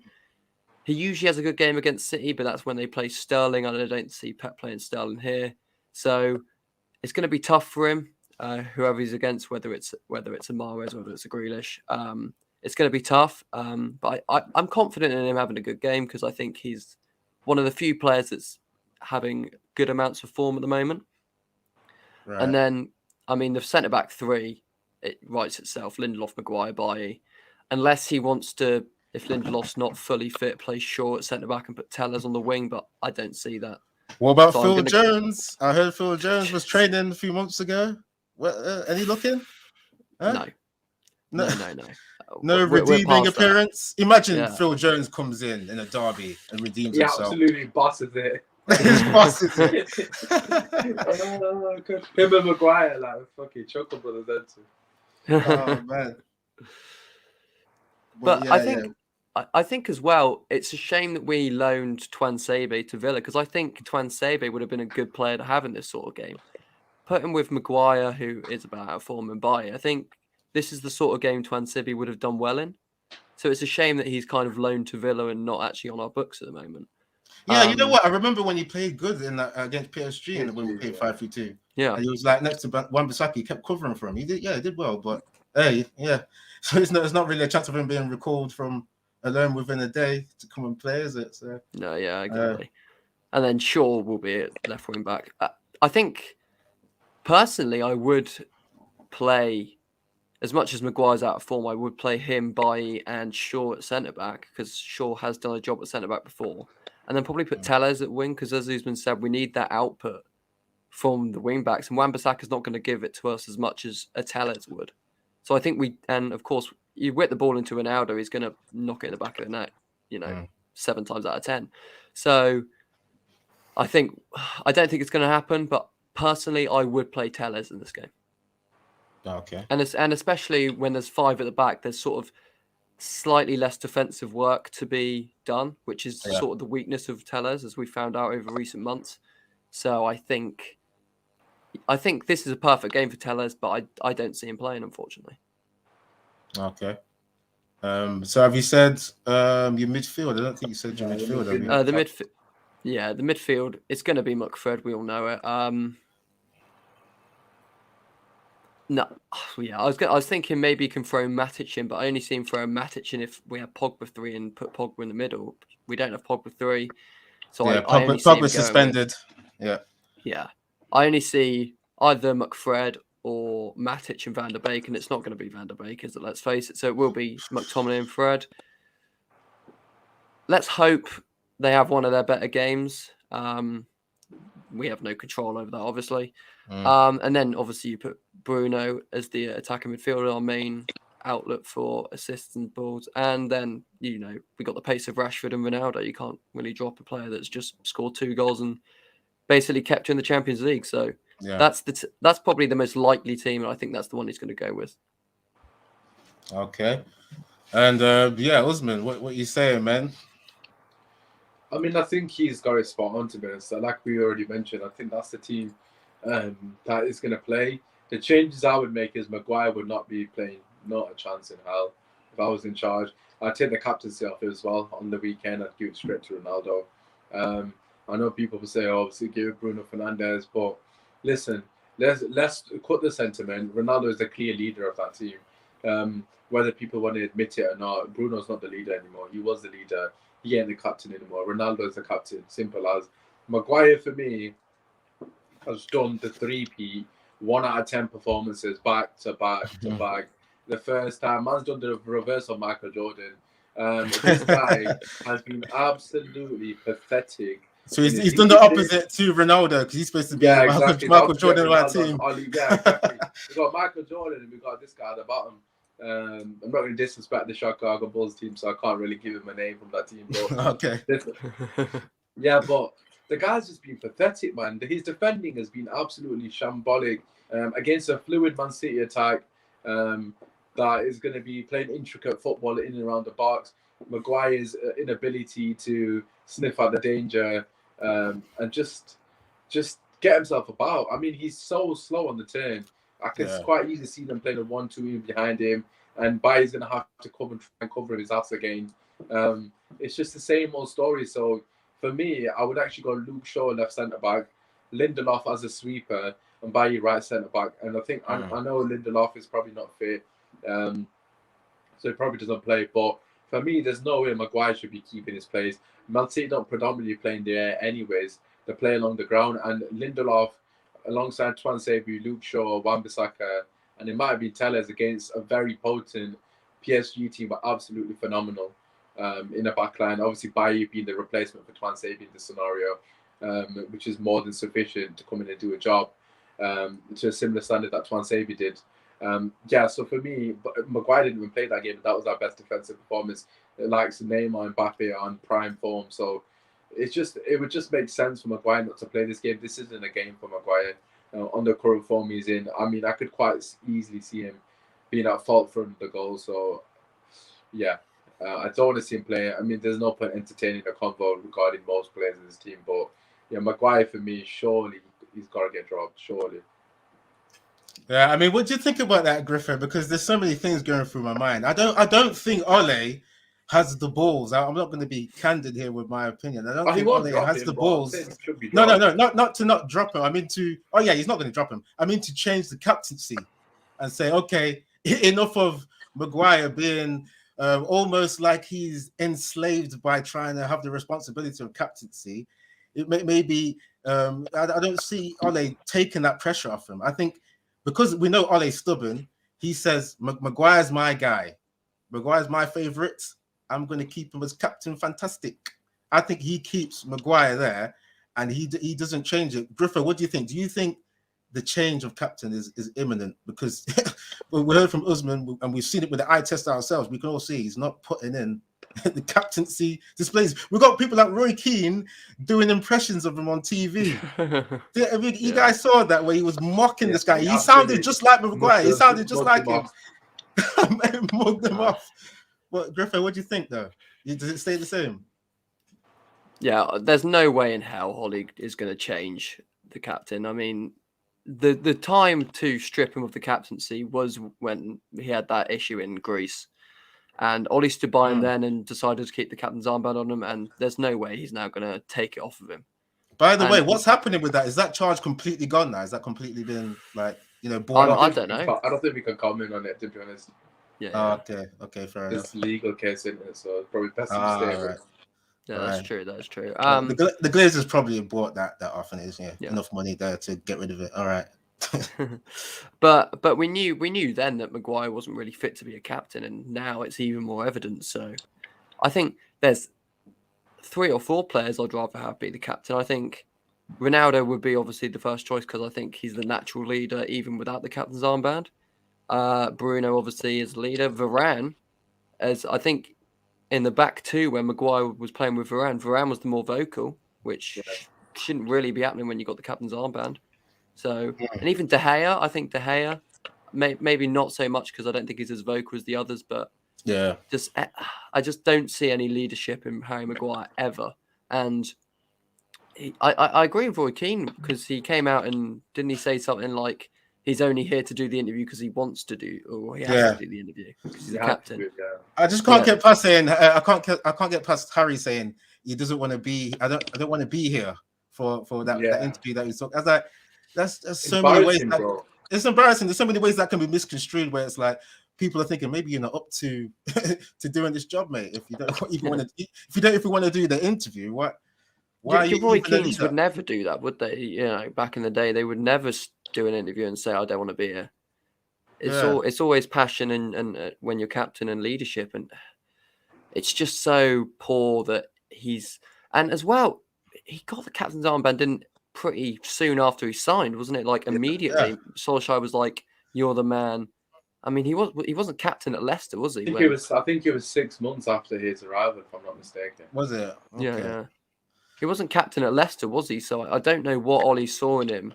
[SPEAKER 2] He usually has a good game against City, but that's when they play Sterling, and I don't see Pep playing Sterling here. So it's going to be tough for him, whoever he's against, whether it's a Mahrez, whether it's a Grealish. It's going to be tough, but I'm confident in him having a good game because I think he's one of the few players that's having good amounts of form at the moment.
[SPEAKER 1] Right.
[SPEAKER 2] And then, I mean, the centre-back three, it writes itself, Lindelof, Maguire, Bailly. Unless he wants to, if Lindelof's not fully fit, play Shaw at centre-back and put Tellers on the wing, but I don't see that.
[SPEAKER 1] What about
[SPEAKER 2] So
[SPEAKER 1] Phil Jones? I heard Phil Jones was training a few months ago. Any looking? Huh?
[SPEAKER 2] No.
[SPEAKER 1] No
[SPEAKER 2] We're
[SPEAKER 1] redeeming
[SPEAKER 2] past that.
[SPEAKER 1] appearance. Imagine
[SPEAKER 2] Yeah.
[SPEAKER 1] Phil Jones comes in a derby and redeems
[SPEAKER 3] He
[SPEAKER 1] himself.
[SPEAKER 3] absolutely bosses it.
[SPEAKER 1] He's bosses it.
[SPEAKER 3] Him and Maguire, like fucking chuckle brothers.
[SPEAKER 1] Oh man.
[SPEAKER 2] But yeah, I think as well, it's a shame that we loaned Tuanzebe to Villa because I think Tuanzebe would have been a good player to have in this sort of game. Put him with Maguire, who is about out of form, and Bailly. I think this is the sort of game Tuanzebe would have done well in. So it's a shame that he's kind of loaned to Villa and not actually on our books at the moment.
[SPEAKER 1] Yeah, you know what? I remember when he played good in that against PSG and when we played 5-3-2.
[SPEAKER 2] Yeah,
[SPEAKER 1] and he was like next to Wan-Bissaka. He kept covering for him. He did well, but hey, yeah. So it's not really a chance of him being recalled from a loan within a day to come and play, is it? So
[SPEAKER 2] no, yeah, exactly. And then Shaw will be at left wing back. I think personally, I would play. As much as Maguire's out of form, I would play him, Bailly, and Shaw at centre back because Shaw has done a job at centre back before, and then probably put Tellez at wing because, as Usman said, we need that output from the wing backs, and Wan-Bissaka's not going to give it to us as much as a Tellez would. So I think and of course, you whip the ball into Ronaldo, he's going to knock it in the back of the net, 7 times out of 10. So I don't think it's going to happen, but personally, I would play Tellez in this game.
[SPEAKER 1] okay.
[SPEAKER 2] And especially when there's 5 at the back, there's sort of slightly less defensive work to be done, which is sort of the weakness of Tellez, as we found out over recent months. So I think this is a perfect game for Tellez, but I don't see him playing, unfortunately.
[SPEAKER 1] Okay. So have you said your midfield? I don't think you said your midfield.
[SPEAKER 2] The midfield. It's going to be Muckfred. We all know it. No, yeah, I was thinking maybe you can throw Matic in, but I only see him throw Matic in if we have Pogba 3 and put Pogba in the middle. We don't have Pogba 3, so I only see
[SPEAKER 1] Pogba's suspended. Yeah,
[SPEAKER 2] I only see either Muckfred or Matic and Van der Beek, and it's not going to be Van der Beek, is it? Let's face it. So it will be McTominay and Fred. Let's hope they have one of their better games. We have no control over that, obviously. And then obviously you put Bruno as the attacking midfielder, our main outlet for assists and balls. And then, we got the pace of Rashford and Ronaldo. You can't really drop a player that's just scored 2 goals and basically kept you in the Champions League. So that's probably the most likely team. And I think that's the one he's going to go with.
[SPEAKER 1] Okay. And Usman, what are you saying, man?
[SPEAKER 3] I mean, I think he's got it spot on, to be honest. Like we already mentioned, I think that's the team that is going to play. The changes I would make is Maguire would not be playing, not a chance in hell. If I was in charge, I'd take the captaincy off as well on the weekend. I'd give it straight to Ronaldo. I know people will say, obviously, give Bruno Fernandes, but listen, let's cut the sentiment. Ronaldo is the clear leader of that team. Whether people want to admit it or not, Bruno's not the leader anymore. He was the leader. He ain't the captain anymore. Ronaldo is the captain. Simple as. Maguire, for me, has done the 3P, 1 out of 10 performances, back to back to back. The first time, man's done the reverse of Michael Jordan. This guy has been absolutely pathetic.
[SPEAKER 1] So he's done the opposite to Ronaldo because he's supposed to be Michael Jordan of our team.
[SPEAKER 3] Yeah, exactly. We've got Michael Jordan and we've got this guy at the bottom. I'm not going to disrespect the Chicago Bulls team, so I can't really give him a name from that team. But
[SPEAKER 1] okay.
[SPEAKER 3] Yeah, but the guy's just been pathetic, man. His defending has been absolutely shambolic against a fluid Man City attack that is going to be playing intricate football in and around the box. Maguire's inability to sniff out the danger and just get himself about. I mean, he's so slow on the turn. I can quite easily see them playing a 1-2 in behind him, and Bailly's going to have to come and try and cover his ass again. It's just the same old story. So for me, I would actually go Luke Shaw left centre back, Lindelof as a sweeper, and Bailly right centre back. And I think I know Lindelof is probably not fit, so he probably doesn't play. But for me, there's no way Maguire should be keeping his place. Man City don't predominantly play in the air anyways. They play along the ground, and Lindelof alongside Tuanzebe, Luke Shaw, Wan-Bissaka, and it might have been Telles against a very potent PSG team, but absolutely phenomenal in the back line. Obviously, Bailly being the replacement for Tuanzebe in this scenario, which is more than sufficient to come in and do a job to a similar standard that Tuanzebe did. So for me, Maguire didn't even play that game, but that was our best defensive performance. It likes Neymar and Mbappe on prime form, so it would just make sense for Maguire not to play this game. This isn't a game for Maguire on the current form he's in. I mean, I could quite easily see him being at fault for the goal. So yeah, I don't want to see him play. I mean, there's no point entertaining a convo regarding most players in this team, but yeah, Maguire for me, surely he's got to get dropped. Surely.
[SPEAKER 1] Yeah, I mean, what do you think about that, Griffin? Because there's so many things going through my mind. I don't think Ole has the balls. I'm not going to be candid here with my opinion. I don't think Ole has the balls. No, not to not drop him. I mean he's not going to drop him. I mean to change the captaincy and say, okay, enough of Maguire being almost like he's enslaved by trying to have the responsibility of captaincy. It may be, I don't see Ole taking that pressure off him. I think because we know Ole's stubborn, he says, Maguire's my guy. Maguire's my favorite. I'm going to keep him as captain. Fantastic. I think he keeps Maguire there and he doesn't change it. Griffith, what do you think? Do you think the change of captain is imminent? Because we heard from Usman and we've seen it with the eye test ourselves. We can all see he's not putting in the captaincy displays. We've got people like Roy Keane doing impressions of him on TV. I mean, you guys saw that where he was mocking this guy. He sounded just like Maguire. He sounded just like him. Mugged them off. But Griffith, what do you think though? Does it stay the same?
[SPEAKER 2] Yeah, there's no way in hell Ole is going to change the captain. I mean, the time to strip him of the captaincy was when he had that issue in Greece. And Ole stood by him then and decided to keep the captain's armband on him. And there's no way he's now going to take it off of him.
[SPEAKER 1] By the way, what's happening with that? Is that charge completely gone now? Is that completely been bought
[SPEAKER 2] I don't know.
[SPEAKER 3] I don't think we can comment on it, to be honest.
[SPEAKER 2] Yeah.
[SPEAKER 1] Okay, fair enough.
[SPEAKER 3] It's legal case in it, so it's probably best to stay.
[SPEAKER 1] Right.
[SPEAKER 2] Yeah, that's true. That's true.
[SPEAKER 1] The Glazers probably bought that off, and it's enough money there to get rid of it. All right.
[SPEAKER 2] but we knew then that Maguire wasn't really fit to be a captain, and now it's even more evident. So I think there's 3 or 4 players I'd rather have be the captain. I think Ronaldo would be obviously the first choice because I think he's the natural leader even without the captain's armband. Bruno obviously is leader. Varane, as I think in the back two when Maguire was playing with Varane was the more vocal, which shouldn't really be happening when you got the captain's armband. So, and even De Gea, I think De Gea, maybe not so much because I don't think he's as vocal as the others, but I just don't see any leadership in Harry Maguire ever. And I agree with Roy Keane because he came out and didn't he say something like he's only here to do the interview because he wants to do, or he has to do the interview because he's a captain.
[SPEAKER 1] I just can't get past saying I can't get past Harry saying he doesn't want to be. I don't want to be here for that interview that he's talking. I was like, that's so many ways. It's embarrassing. There's so many ways that can be misconstrued where it's like people are thinking maybe you're not up to doing this job, mate. If you don't even want to, if you don't want to do the interview, why
[SPEAKER 2] Roy Keane would never do that, would they? You know, back in the day, they would never do an interview and say, "I don't want to be here." It's always passion and when you're captain and leadership, and it's just so poor that and as well, he got the captain's armband pretty soon after he signed, wasn't it? Like immediately, Solskjaer was like, "You're the man." I mean, he wasn't captain at Leicester, was he?
[SPEAKER 3] I think it was 6 months after his arrival, if I'm not mistaken.
[SPEAKER 1] Was it? Okay.
[SPEAKER 2] Yeah. He wasn't captain at Leicester, was he? So I don't know what Ole saw in him.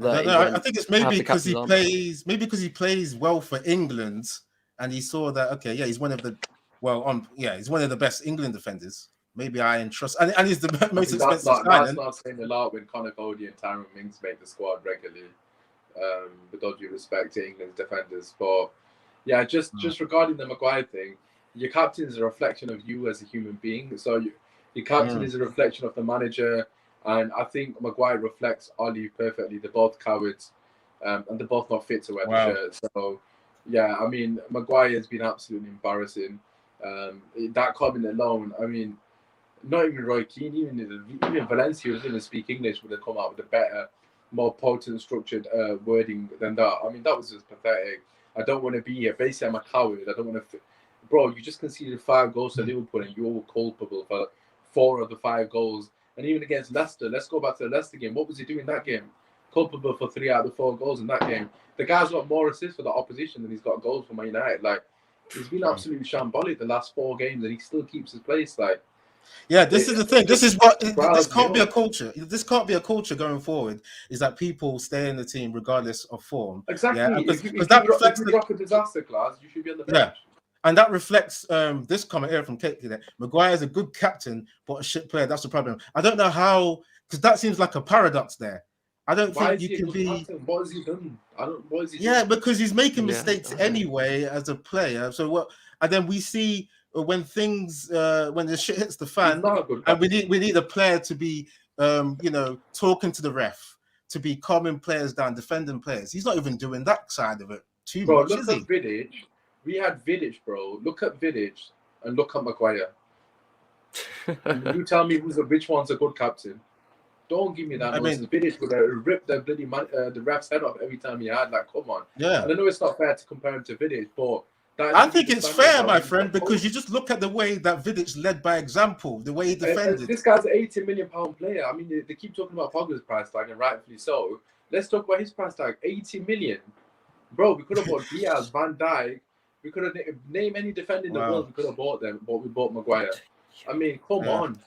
[SPEAKER 1] I think it's maybe because he plays well for England, and he saw that he's one of the he's one of the best England defenders. Maybe I entrust, and he's the most expensive signing.
[SPEAKER 3] That's not saying a lot when Conor Cody and Tyrone Mings make the squad regularly. with all due respect to England's defenders. But yeah, just regarding the Maguire thing, your captain is a reflection of you as a human being. So your captain is a reflection of the manager, and I think Maguire reflects Oli perfectly. They're both cowards, and they're both not fit to wear the shirt. So yeah, I mean, Maguire has been absolutely embarrassing. That comment alone, I mean, not even Roy Keane, even Valencia, who doesn't even speak English, would have come out with a better, more potent, structured wording than that. I mean, that was just pathetic. I don't want to be here. Basically, I'm a coward. I don't want to... Bro, you just conceded 5 goals to Liverpool and you're culpable for 4 of the 5 goals. And even against Leicester, let's go back to the Leicester game. What was he doing in that game? Culpable for 3 out of the 4 goals in that game. The guy's got more assists for the opposition than he's got goals for Man United. Like, he's been absolutely shambolic the last 4 games and he still keeps his place. Like,
[SPEAKER 1] yeah, this is the thing. This is what this can't be a culture. This can't be a culture going forward. Is that people stay in the team regardless of form?
[SPEAKER 3] Exactly.
[SPEAKER 1] Yeah,
[SPEAKER 3] if that reflects the drop a disaster class, you should be on the bench.
[SPEAKER 1] Yeah, and that reflects this comment here from Kate today. Maguire is a good captain, but a shit player. That's the problem. I don't know how, because that seems like a paradox there. I don't think you can be.
[SPEAKER 3] Captain? What has he done? What has he
[SPEAKER 1] done?
[SPEAKER 3] Because
[SPEAKER 1] he's making mistakes anyway as a player. So what? And then we see when things when the shit hits the fan, and we need a player to be talking to the ref, to be calming players down, defending players. He's not even doing that side of it too much.
[SPEAKER 3] Look at Vidic. We had Vidic, bro. Look at Vidic and look at Maguire. You tell me which one's a good captain. Don't give me that nonsense. Vidic would rip the bloody the ref's head off every time he had. Like, come on.
[SPEAKER 1] Yeah.
[SPEAKER 3] And I know it's not fair to compare him to Vidic, but
[SPEAKER 1] I think it's fair, my friend, because you just look at the way that Vidic led by example, the way he defended.
[SPEAKER 3] This guy's an £80 million player. I mean, they keep talking about Pogba's price tag, and rightfully so. Let's talk about his price tag. 80 million. Bro, we could have bought Diaz, Van Dijk. We could have named any defender in the world. We could have bought them, but we bought Maguire. I mean, come on.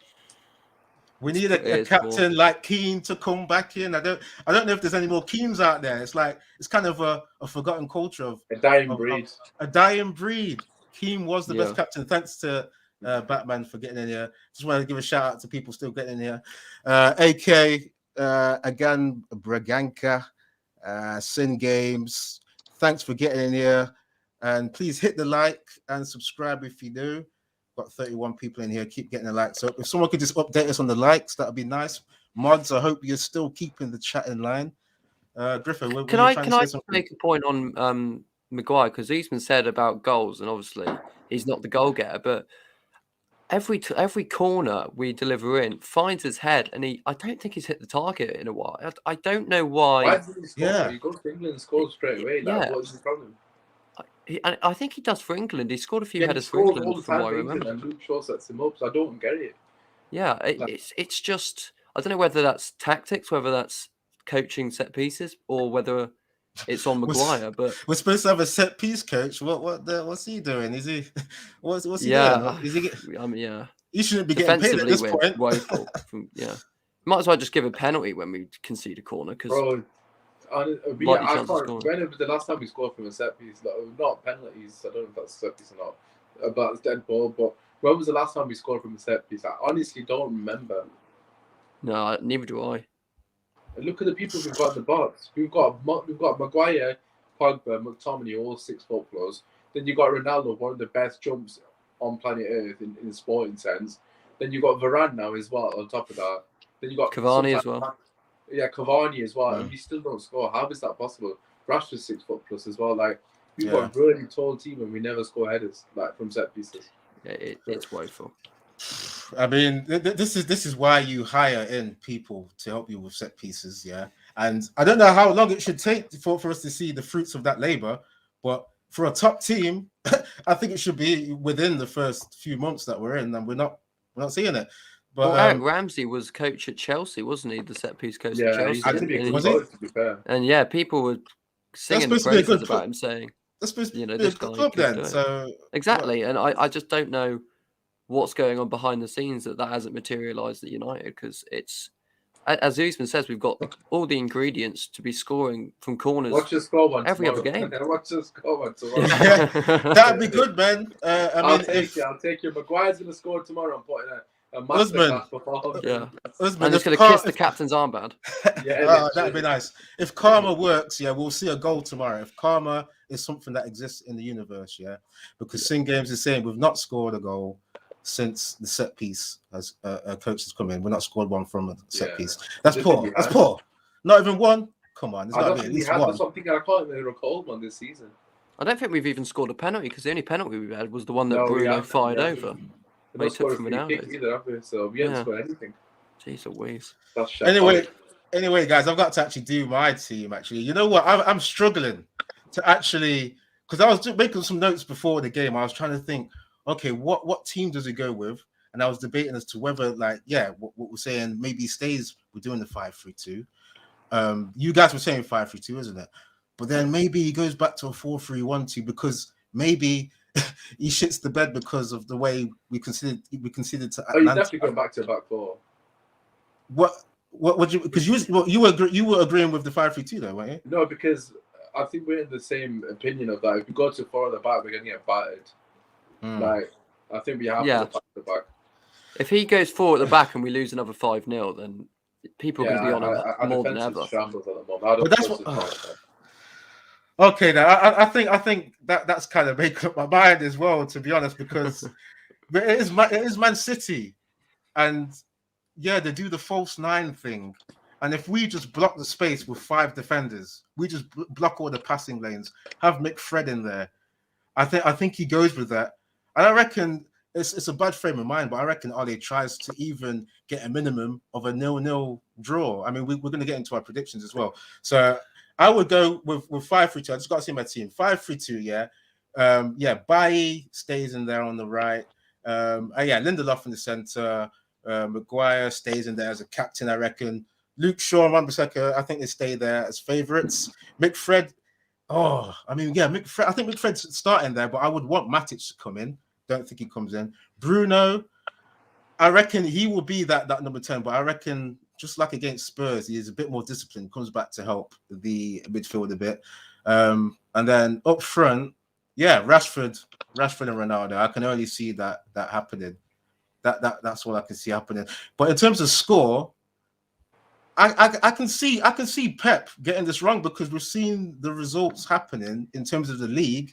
[SPEAKER 1] We need a captain like Keane to come back in. I don't know if there's any more Keanes out there. It's like it's kind of a forgotten culture of
[SPEAKER 3] a dying breed.
[SPEAKER 1] A dying breed. Keane was the best captain. Thanks to Batman for getting in here. Just wanted to give a shout out to people still getting in here. AK again, Braganca, Sin Games. Thanks for getting in here. And please hit the like and subscribe if you do. Got 31 people in here. Keep getting a like. So if someone could just update us on the likes, that would be nice. Mods, I hope you're still keeping the chat in line. Griffin,
[SPEAKER 2] can I make a point on Maguire? Because Eastman said about goals, and obviously he's not the goal getter, but every corner we deliver in finds his head, and I don't think he's hit the target in a while. I don't know why.
[SPEAKER 3] Why didn't he score? He goes to England and scores straight away. Like, what's the problem?
[SPEAKER 2] I think he does for England. He scored a few headers for England, from what I remember.
[SPEAKER 3] And Luke Shaw sets him up, so I don't get it.
[SPEAKER 2] Yeah, it's just I don't know whether that's tactics, whether that's coaching set pieces, or whether it's on Maguire. But
[SPEAKER 1] we're supposed to have a set piece coach. What's he doing? Is he what's he doing? Is he he shouldn't be getting paid at this point.
[SPEAKER 3] Woeful.
[SPEAKER 2] Might as well just give a penalty when we concede a corner because.
[SPEAKER 3] When was the last time we scored from a set piece? Not penalties. I don't know if that's a set piece or not. But it's dead ball. But when was the last time we scored from a set piece? I honestly don't remember.
[SPEAKER 2] No, neither do I.
[SPEAKER 3] And look at the people we've got in the box. We've got Maguire, Pogba, McTominay, all 6 foot plus. Then you got Ronaldo, one of the best jumps on planet Earth in the sporting sense. Then you got Varane now as well. On top of that, then you got
[SPEAKER 2] Cavani as well.
[SPEAKER 3] Yeah, Cavani as well, and we still don't score. How is that possible? Rashford's 6 foot plus as well. Like we've got a really tall team, and we never score headers like from set pieces.
[SPEAKER 2] Yeah, it's woeful.
[SPEAKER 1] I mean, this is why you hire in people to help you with set pieces, yeah. And I don't know how long it should take for us to see the fruits of that labor, but for a top team, I think it should be within the first few months that we're in, and we're not seeing it. But
[SPEAKER 2] Eric Ramsey was coach at Chelsea, wasn't he? The set piece coach at Chelsea. And people were singing the praises about him, saying,
[SPEAKER 1] "That's supposed to be a good club then." So
[SPEAKER 2] exactly, and I just don't know what's going on behind the scenes that hasn't materialised at United, because it's, as Usman says, we've got all the ingredients to be scoring from corners.
[SPEAKER 3] Watch us score one
[SPEAKER 2] every
[SPEAKER 3] tomorrow.
[SPEAKER 2] other game.
[SPEAKER 3] Watch us score one tomorrow.
[SPEAKER 1] That'd be good, man.
[SPEAKER 3] I'll take you. Maguire's going to score tomorrow. I'm putting A
[SPEAKER 1] Usman.
[SPEAKER 3] masterclass performance.
[SPEAKER 2] Yeah.
[SPEAKER 1] Usman,
[SPEAKER 2] And
[SPEAKER 1] if
[SPEAKER 2] he's going to kiss the
[SPEAKER 1] if-
[SPEAKER 2] captain's armband.
[SPEAKER 3] Yeah,
[SPEAKER 1] that'd be nice. If karma works, yeah, we'll see a goal tomorrow. If karma is something that exists in the universe, yeah, because Sing Games is saying we've not scored a goal since the set piece as a coach has come in. We're not scored one from a set piece. That's poor. That's poor. Not even one. Come on, there's got to be at least one.
[SPEAKER 3] That's something I can't even recall one this season.
[SPEAKER 2] I don't think we've even scored a penalty because the only penalty we had was the one that Bruno fired over.
[SPEAKER 3] We took from either, have we? So we haven't scored anything.
[SPEAKER 2] Jeez Louise.
[SPEAKER 1] Anyway, guys, I've got to actually do my team. Actually, you know what? I'm struggling to actually, because I was making some notes before the game. I was trying to think, okay, what team does it go with? And I was debating as to whether, like, what we're saying maybe he stays. We're doing the 5-3-2. You guys were saying 5-3-2, isn't it? But then maybe he goes back to a 4-3-1-2 because maybe he shits the bed because of the way we considered to.
[SPEAKER 3] Oh, you're definitely going back to a back four.
[SPEAKER 1] What would you? Because you were agreeing with the 5-3-2 though, weren't you?
[SPEAKER 3] No, because I think we're in the same opinion of that. If we go to four at the back, we're gonna get battered. Like I think we have to go back to the back.
[SPEAKER 2] If he goes four at the back and we lose another 5-0, then people are going to be on him more than ever.
[SPEAKER 1] But that's what. Okay, now I think that's kind of making up my mind as well, to be honest, because it is Man City, and they do the false nine thing, and if we just block the space with 5 defenders, we just block all the passing lanes, have McFred in there, I think he goes with that, and I reckon it's a bad frame of mind, but I reckon Ole tries to even get a minimum of a 0-0 draw. I mean, we're going to get into our predictions as well, so. I would go with 5-3-2. I just got to see my team. 5-3-2, yeah. Bailly stays in there on the right. Lindelof in the center. Maguire stays in there as a captain, I reckon. Luke Shaw and Wan-Bissaka, I think they stay there as favourites. McFred, McFred. I think McFred's starting there, but I would want Matic to come in. Don't think he comes in. Bruno, I reckon he will be that number 10, but I reckon just like against Spurs, he is a bit more disciplined, comes back to help the midfield a bit. And then up front, Rashford and Ronaldo. I can only see that happening. That's what I can see happening. But in terms of score, I can see Pep getting this wrong because we've seen the results happening in terms of the league.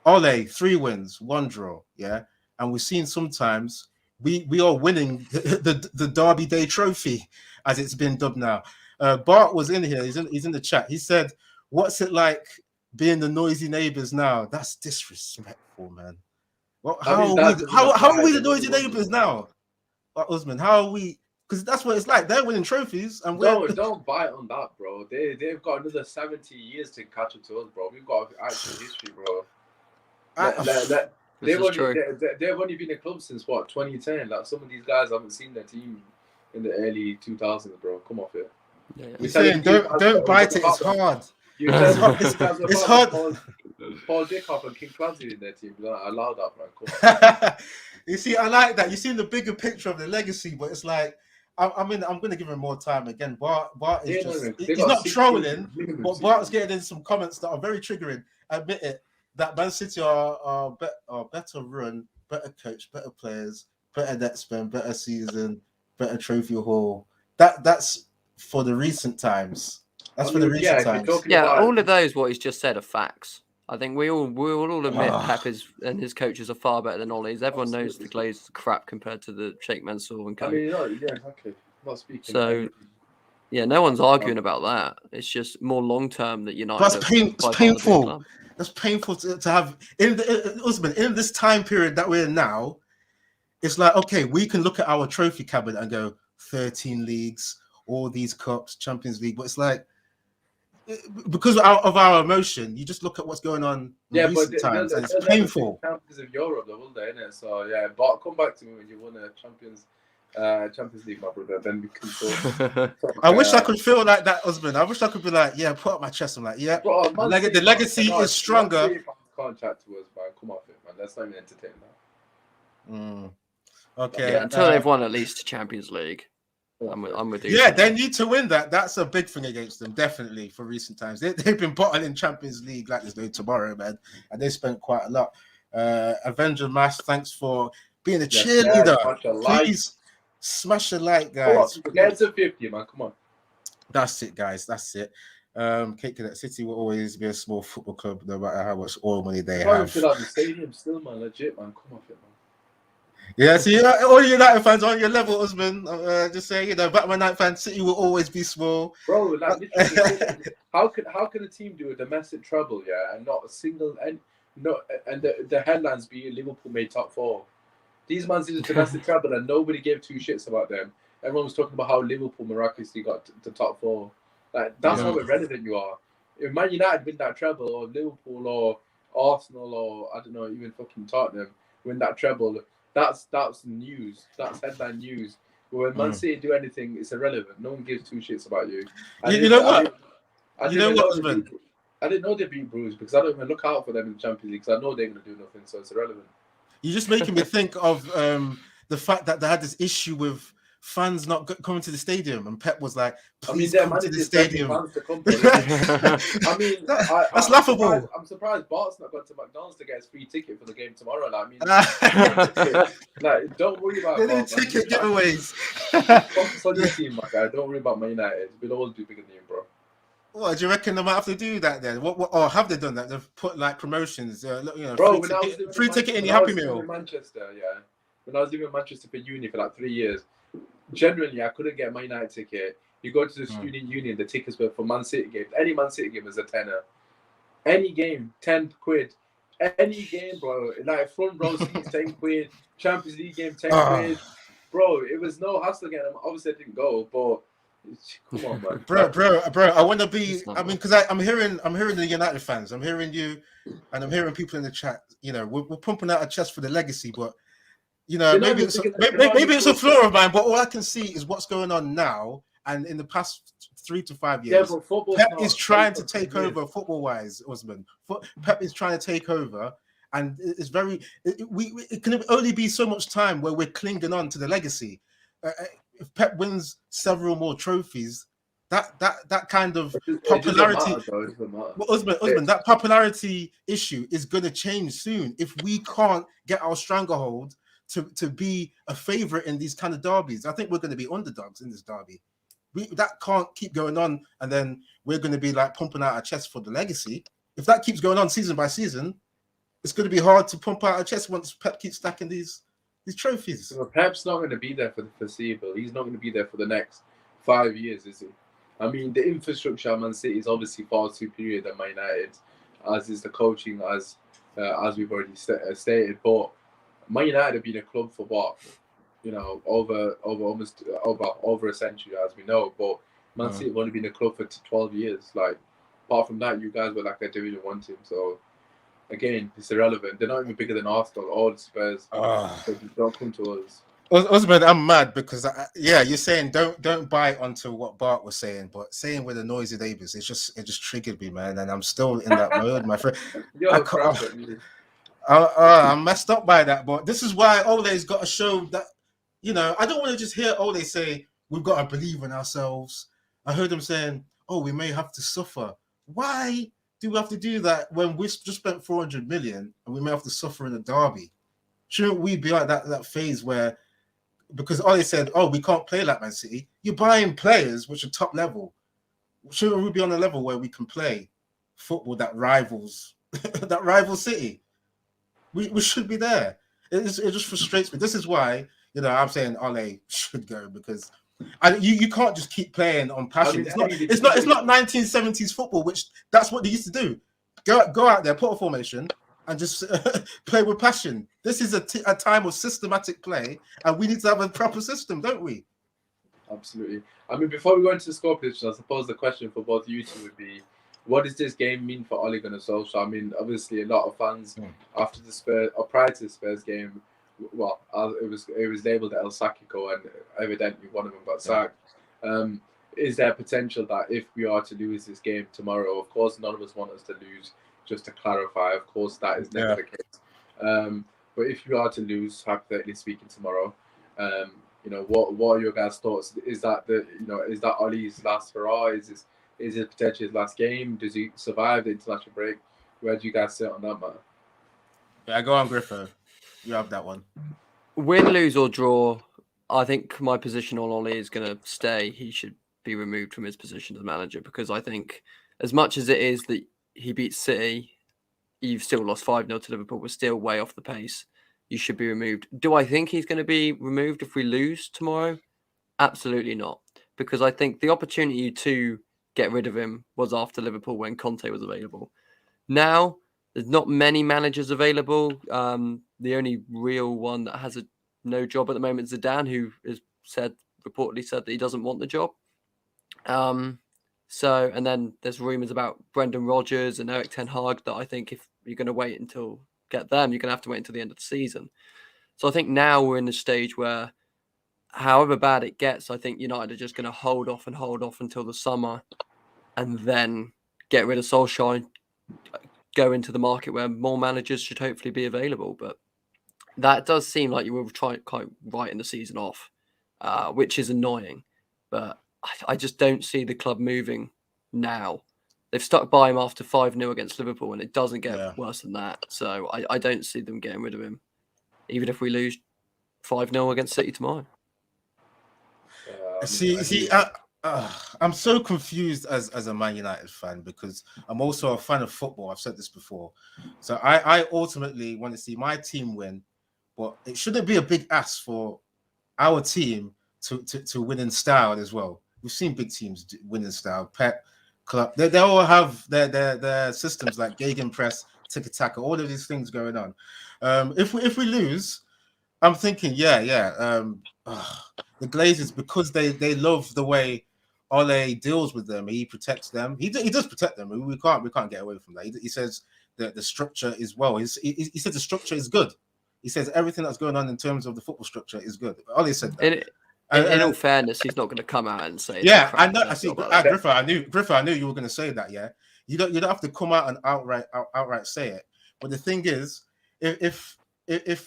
[SPEAKER 1] Ole, 3 wins, 1 draw, and we've seen sometimes we are winning the Derby Day trophy, as it's been dubbed now. Bart was in here. He's in the chat. He said, "What's it like being the noisy neighbors now?" That's disrespectful, man. Well, how are we the noisy neighbors now, Usman? How are we? Because that's what it's like. They're winning trophies, and
[SPEAKER 3] don't bite on that, bro. They've got another 70 years to catch up to us, bro. We've got actual history, bro. They've only been a club since 2010. Like some of these guys haven't seen their team in the early 2000s, bro. Come off it.
[SPEAKER 1] We're saying don't bite it. It's hard. It's hard.
[SPEAKER 3] Paul Dickhoff and King Clancy in their team. I allow that, man. Come on.
[SPEAKER 1] You see, I like that. You see the bigger picture of the legacy, but it's like I'm going to give him more time again. Bart is he's not trolling, but Bart's getting in some comments that are very triggering. Admit it. That Man City are better run, better coach, better players, better net spend, better season, better trophy haul. That's for the recent times. That's for the recent times.
[SPEAKER 2] All of those what he's just said are facts. I think we all admit Pep and his coaches are far better than Ole's. Everyone knows the Glazers are crap compared to the Sheikh Mansour and co.
[SPEAKER 3] Exactly. Not speaking.
[SPEAKER 2] So, no one's arguing about that. It's just more long term that United.
[SPEAKER 1] It's painful. That's painful to have in this time period that we're in now. It's like, okay, we can look at our trophy cabinet and go 13 leagues, all these cups, Champions League, but it's like because of our emotion, you just look at what's going on in recent times, and it's painful.
[SPEAKER 3] Champions of Europe, though, will they? Innit? So but come back to me when you won a Champions League, my brother. Then we can talk.
[SPEAKER 1] I wish I could feel like that, Usman. I wish I could be like, put up my chest. I'm like, bro, the legacy is stronger.
[SPEAKER 3] Can't chat to us, man. Come off it, man. Let's not even entertain that.
[SPEAKER 1] Okay.
[SPEAKER 2] Until they've won at least Champions League. I'm with you.
[SPEAKER 1] Yeah, they need to win that. That's a big thing against them, definitely, for recent times. They've been bottling Champions League like there's no tomorrow, man. And they spent quite a lot. Avenger Mass, thanks for being a
[SPEAKER 3] Yeah,
[SPEAKER 1] cheerleader.
[SPEAKER 3] smash a like.
[SPEAKER 1] Please smash the like,
[SPEAKER 3] Come on,
[SPEAKER 1] guys.
[SPEAKER 3] get to 50, man. Come on.
[SPEAKER 1] That's it, guys. That's it. Cape Cadet City will always be a small football club, no matter how much oil money they
[SPEAKER 3] Probably
[SPEAKER 1] have.
[SPEAKER 3] fill out the stadium still, man. Legit, man. Come off it, man.
[SPEAKER 1] Yeah, see, all United fans on your level, Usman. Just saying, Batman United fans, City will always be small.
[SPEAKER 3] Bro, like literally, how can a team do a domestic treble, yeah, and not a single and the headlines be Liverpool made top 4? These man did a domestic treble and nobody gave 2 shits about them. Everyone was talking about how Liverpool miraculously got to top 4. Like that's how irrelevant you are. If Man United win that treble, or Liverpool, or Arsenal, or I don't know, even fucking Tottenham win that treble, that's news. That's headline news. But when Man City do anything, it's irrelevant. No one gives 2 shits about you.
[SPEAKER 1] You know what?
[SPEAKER 3] I didn't know they beat Bruges because I don't even look out for them in the Champions League because I know they're going to do nothing, so it's irrelevant.
[SPEAKER 1] You're just making me think of the fact that they had this issue with fans not coming to the stadium, and Pep was like, "Please come to the stadium."
[SPEAKER 3] I mean,
[SPEAKER 1] that's laughable.
[SPEAKER 3] I'm surprised Bart's not got to McDonald's to get his free ticket for the game tomorrow. Like, don't worry about
[SPEAKER 1] ticket giveaways.
[SPEAKER 3] Focus on your team, my guy. Don't worry about Man United. We'll always be bigger than you, bro.
[SPEAKER 1] What do you reckon they might have to do that then? What or have they done that? They've put like promotions,
[SPEAKER 3] bro.
[SPEAKER 1] Free ticket in your Happy Meal.
[SPEAKER 3] In Manchester, yeah. When I was living in Manchester for uni for like 3 years, generally I couldn't get a Man United ticket. You go to the student union, the tickets were for Man City games. Any Man City game was a tenner. Any game, 10 quid. Any game, bro. Like front row seats, 10 quid. Champions League game, 10 quid. Bro, it was no hassle again. Obviously I didn't go, but come on, man.
[SPEAKER 1] bro. I want to be. I mean, because I'm hearing the United fans. I'm hearing you, and I'm hearing people in the chat. We're pumping out a chest for the legacy, but maybe it's a flaw of mine. But all I can see is what's going on now, and in the past 3 to 5 years, Pep is trying to take over football-wise. Usman, Pep is trying to take over, and it's very. It can only be so much time where we're clinging on to the legacy. If Pep wins several more trophies, that kind of popularity, Usman, that popularity issue is going to change soon if we can't get our stranglehold to be a favorite in these kind of derbies. I think we're going to be underdogs in this derby. That can't keep going on, and then we're going to be like pumping out our chest for the legacy. If that keeps going on season by season, it's going to be hard to pump out our chest once Pep keeps stacking these trophies.
[SPEAKER 3] Well, Pep's not going to be there for the foreseeable. He's not going to be there for the next 5 years, is he? I mean, the infrastructure at Man City is obviously far superior than Man United, as is the coaching, as we've already stated. But Man United have been a club for what, over a century, as we know. But Man City have only been a club for 12 years. Like, apart from that, you guys were like a Division 1 team. So again, it's irrelevant. They're not even bigger than Arsenal or the Spurs. So don't come to us.
[SPEAKER 1] Usman, I'm mad because you're saying don't buy onto what Bart was saying, but saying with the noisy neighbors, it just triggered me, man, and I'm still in that mode, my friend. I'm messed up by that, but this is why Ole's got to show that. I don't want to just hear Ole say we've got to believe in ourselves. I heard him saying, "Oh, we may have to suffer." Why do we have to do that when we've just spent 400 million and we may have to suffer in a derby? Shouldn't we be like that phase where? Because Ole said, "Oh, we can't play like Man City." You're buying players which are top level. Shouldn't we be on a level where we can play football that rivals City? We should be there. It just frustrates me. This is why I'm saying Ole should go, because you can't just keep playing on passion. It's not 1970s football, which that's what they used to do. Go out there, put a formation, and just play with passion. This is a time of systematic play, and we need to have a proper system, don't we?
[SPEAKER 3] Absolutely. I mean, before we go into the score prediction, I suppose the question for both you two would be, what does this game mean for Ole Gunnar Solskjaer? I mean, obviously, a lot of fans after the Spurs or prior to the Spurs game, well, it was labelled El Sacico, and evidently one of them got sacked. Is there potential that if we are to lose this game tomorrow, of course, none of us want us to lose. Just to clarify, of course, that is never the case. But if you are to lose, hypothetically speaking, tomorrow, what are your guys' thoughts? Is that is that Ole's last hurrah? Is it potentially his last game? Does he survive the international break? Where do you guys sit on that matter?
[SPEAKER 1] Yeah, go on, Griffo. You have that one.
[SPEAKER 2] Win, lose or draw, I think my position on Ollie is going to stay. He should be removed from his position as manager because I think as much as it is that he beat City, you've still lost 5-0 to Liverpool. We're still way off the pace. You should be removed. Do I think he's going to be removed if we lose tomorrow? Absolutely not. Because I think the opportunity to get rid of him was after Liverpool when Conte was available. Now, there's not many managers available. The only real one that has no job at the moment is Zidane, who has reportedly said that he doesn't want the job. And then there's rumours about Brendan Rodgers and Eric Ten Hag that I think if you're going to get them, you're going to have to wait until the end of the season. So I think now we're in the stage where, however bad it gets, I think United are just going to hold off until the summer and then get rid of Solskjaer and go into the market where more managers should hopefully be available. But that does seem like you were quite right in the season off, which is annoying. But I just don't see the club moving now. They've stuck by him after 5-0 against Liverpool, and it doesn't get worse than that. So I don't see them getting rid of him, even if we lose 5-0 against City tomorrow.
[SPEAKER 1] I'm so confused as a Man United fan because I'm also a fan of football. I've said this before. So I ultimately want to see my team win, but it shouldn't be a big ask for our team to win in style as well. We've seen big teams win in style. Pep, Club, they all have their systems like gegenpress, tiki-taka, all of these things going on. If we lose, I'm thinking, the Glazers, because they love the way Ole deals with them. He protects them. He does protect them. We can't get away from that. He says that the structure is well. He said the structure is good. He says everything that's going on in terms of the football structure is good. Ole said that.
[SPEAKER 2] In all fairness, he's not going to come out and say.
[SPEAKER 1] Yeah, I know. I see. Griffith, I knew you were going to say that. Yeah, you don't have to come out and outright say it. But the thing is, if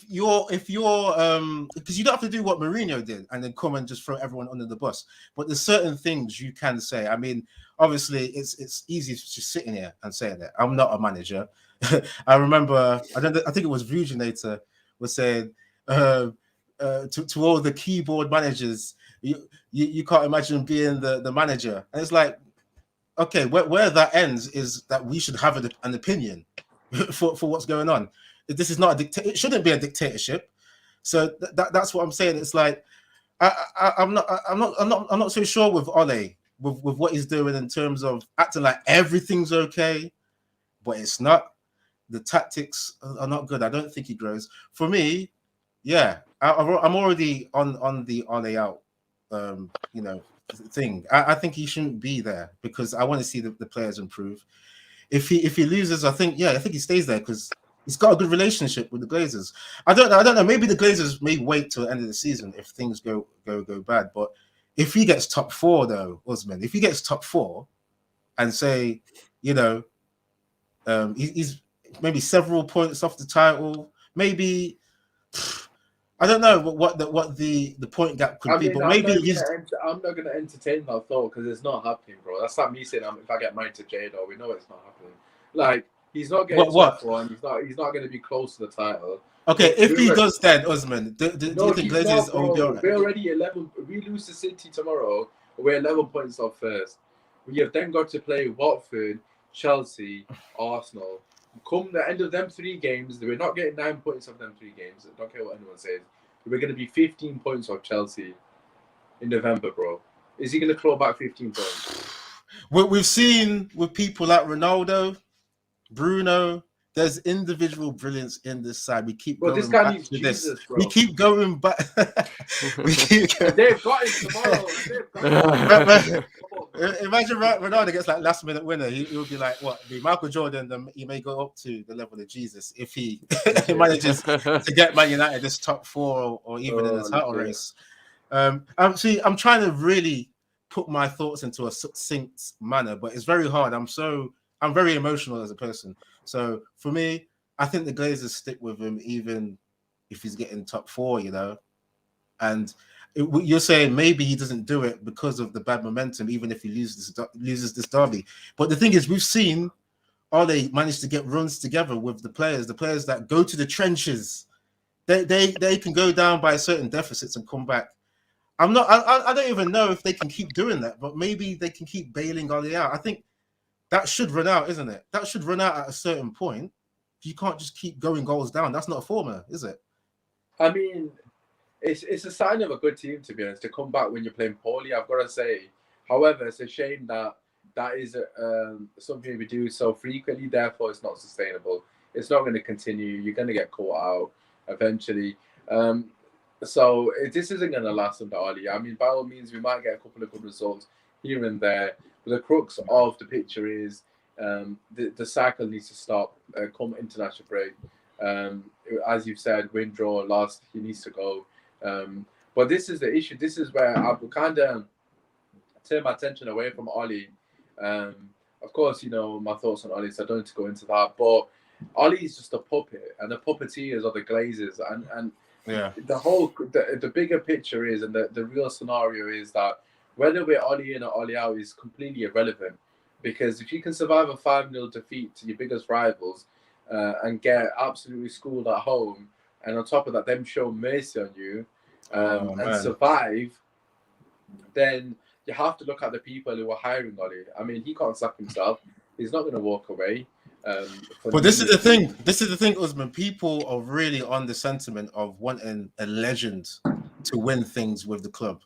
[SPEAKER 1] you're because you don't have to do what Mourinho did and then come and just throw everyone under the bus. But there's certain things you can say. I mean, obviously, it's easy just sitting here and saying that. I'm not a manager. I remember. I think it was Vujinator was saying. To all the keyboard managers, you can't imagine being the manager, and it's like, okay, where that ends is that we should have an opinion for what's going on. This is not it shouldn't be a dictatorship. So that's what I'm saying. It's like I'm not so sure with Ole with what he's doing in terms of acting like everything's okay, but it's not. The tactics are not good. I don't think he grows. For me, yeah, I'm already on the Ole out, thing. I think he shouldn't be there because I want to see the players improve. If he loses, I think he stays there because he's got a good relationship with the Glazers. I don't know. Maybe the Glazers may wait till the end of the season if things go bad. But if he gets top 4, though, Usman, if he gets top 4, and say, he's maybe several points off the title, maybe. I don't know what the point gap could be, but maybe
[SPEAKER 3] I'm not going to entertain that thought because it's not happening, bro. That's like me saying if I get married to Jada, we know it's not happening. Like he's not getting top 4, and he's not going to be close to the title.
[SPEAKER 1] Okay, if he does, then Usman, do you think Glazers will be alright?
[SPEAKER 3] We're already 11. We lose to City tomorrow. We're 11 points off first. We have then got to play Watford, Chelsea, Arsenal. Come the end of them 3 games, we're not getting 9 points off them 3 games. I don't care what anyone says. We're going to be 15 points off Chelsea in November, bro. Is he going to claw back 15 points?
[SPEAKER 1] We've seen with people like Ronaldo, Bruno, there's individual brilliance in this side. We keep going
[SPEAKER 3] this guy
[SPEAKER 1] back
[SPEAKER 3] needs
[SPEAKER 1] to
[SPEAKER 3] Jesus,
[SPEAKER 1] this.
[SPEAKER 3] bro.
[SPEAKER 1] We keep going back.
[SPEAKER 3] They've got him tomorrow.
[SPEAKER 1] Imagine Ronaldo gets like last minute winner. He'll be like, what? Be Michael Jordan. He may go up to the level of Jesus if he manages to get Man United this top 4 or even in the title race. I'm trying to really put my thoughts into a succinct manner, but it's very hard. I'm very emotional as a person. So for me, I think the Glazers stick with him even if he's getting top 4, and you're saying maybe he doesn't do it because of the bad momentum, even if he loses this derby. But the thing is, we've seen Ole manage to get runs together with the players that go to the trenches they can go down by certain deficits and come back. I don't even know if they can keep doing that, but maybe they can keep bailing Oli out. I think that should run out, isn't it? That should run out at a certain point. You can't just keep going goals down. That's not a formula, is it?
[SPEAKER 3] I mean, it's a sign of a good team, to be honest, to come back when you're playing poorly, I've got to say. However, it's a shame that is something we do so frequently, therefore it's not sustainable. It's not going to continue. You're going to get caught out eventually. So this isn't going to last under Oli. I mean, by all means, we might get a couple of good results here and there. But the crux of the picture is the cycle needs to stop come international break. As you've said, win, draw, lost, he needs to go. But this is the issue. This is where I will kind of turn my attention away from Oli. Of course, you know, my thoughts on Oli, so I don't need to go into that. But Oli is just a puppet, and the puppeteers are the Glazers. And
[SPEAKER 1] yeah,
[SPEAKER 3] the bigger picture is, and the real scenario is that whether we're Oli in or Oli out is completely irrelevant. Because if you can survive a 5-0 defeat to your biggest rivals and get absolutely schooled at home, and on top of that, them show mercy on you and survive, then you have to look at the people who are hiring Oli. I mean, he can't sack himself. He's not going to walk away.
[SPEAKER 1] But this is the thing. This is the thing, Usman. People are really on the sentiment of wanting a legend to win things with the club.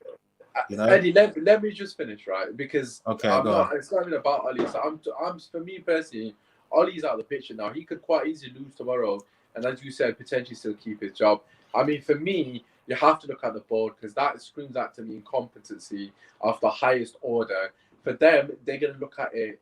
[SPEAKER 1] You know?
[SPEAKER 3] Eddie, let me just finish, right? Because
[SPEAKER 1] okay,
[SPEAKER 3] it's not even about Oli. So I'm for me personally, Oli's out of the picture now. He could quite easily lose tomorrow, and as you said, potentially still keep his job. I mean, for me, you have to look at the board because that screams out to me incompetency of the highest order. For them, they're going to look at it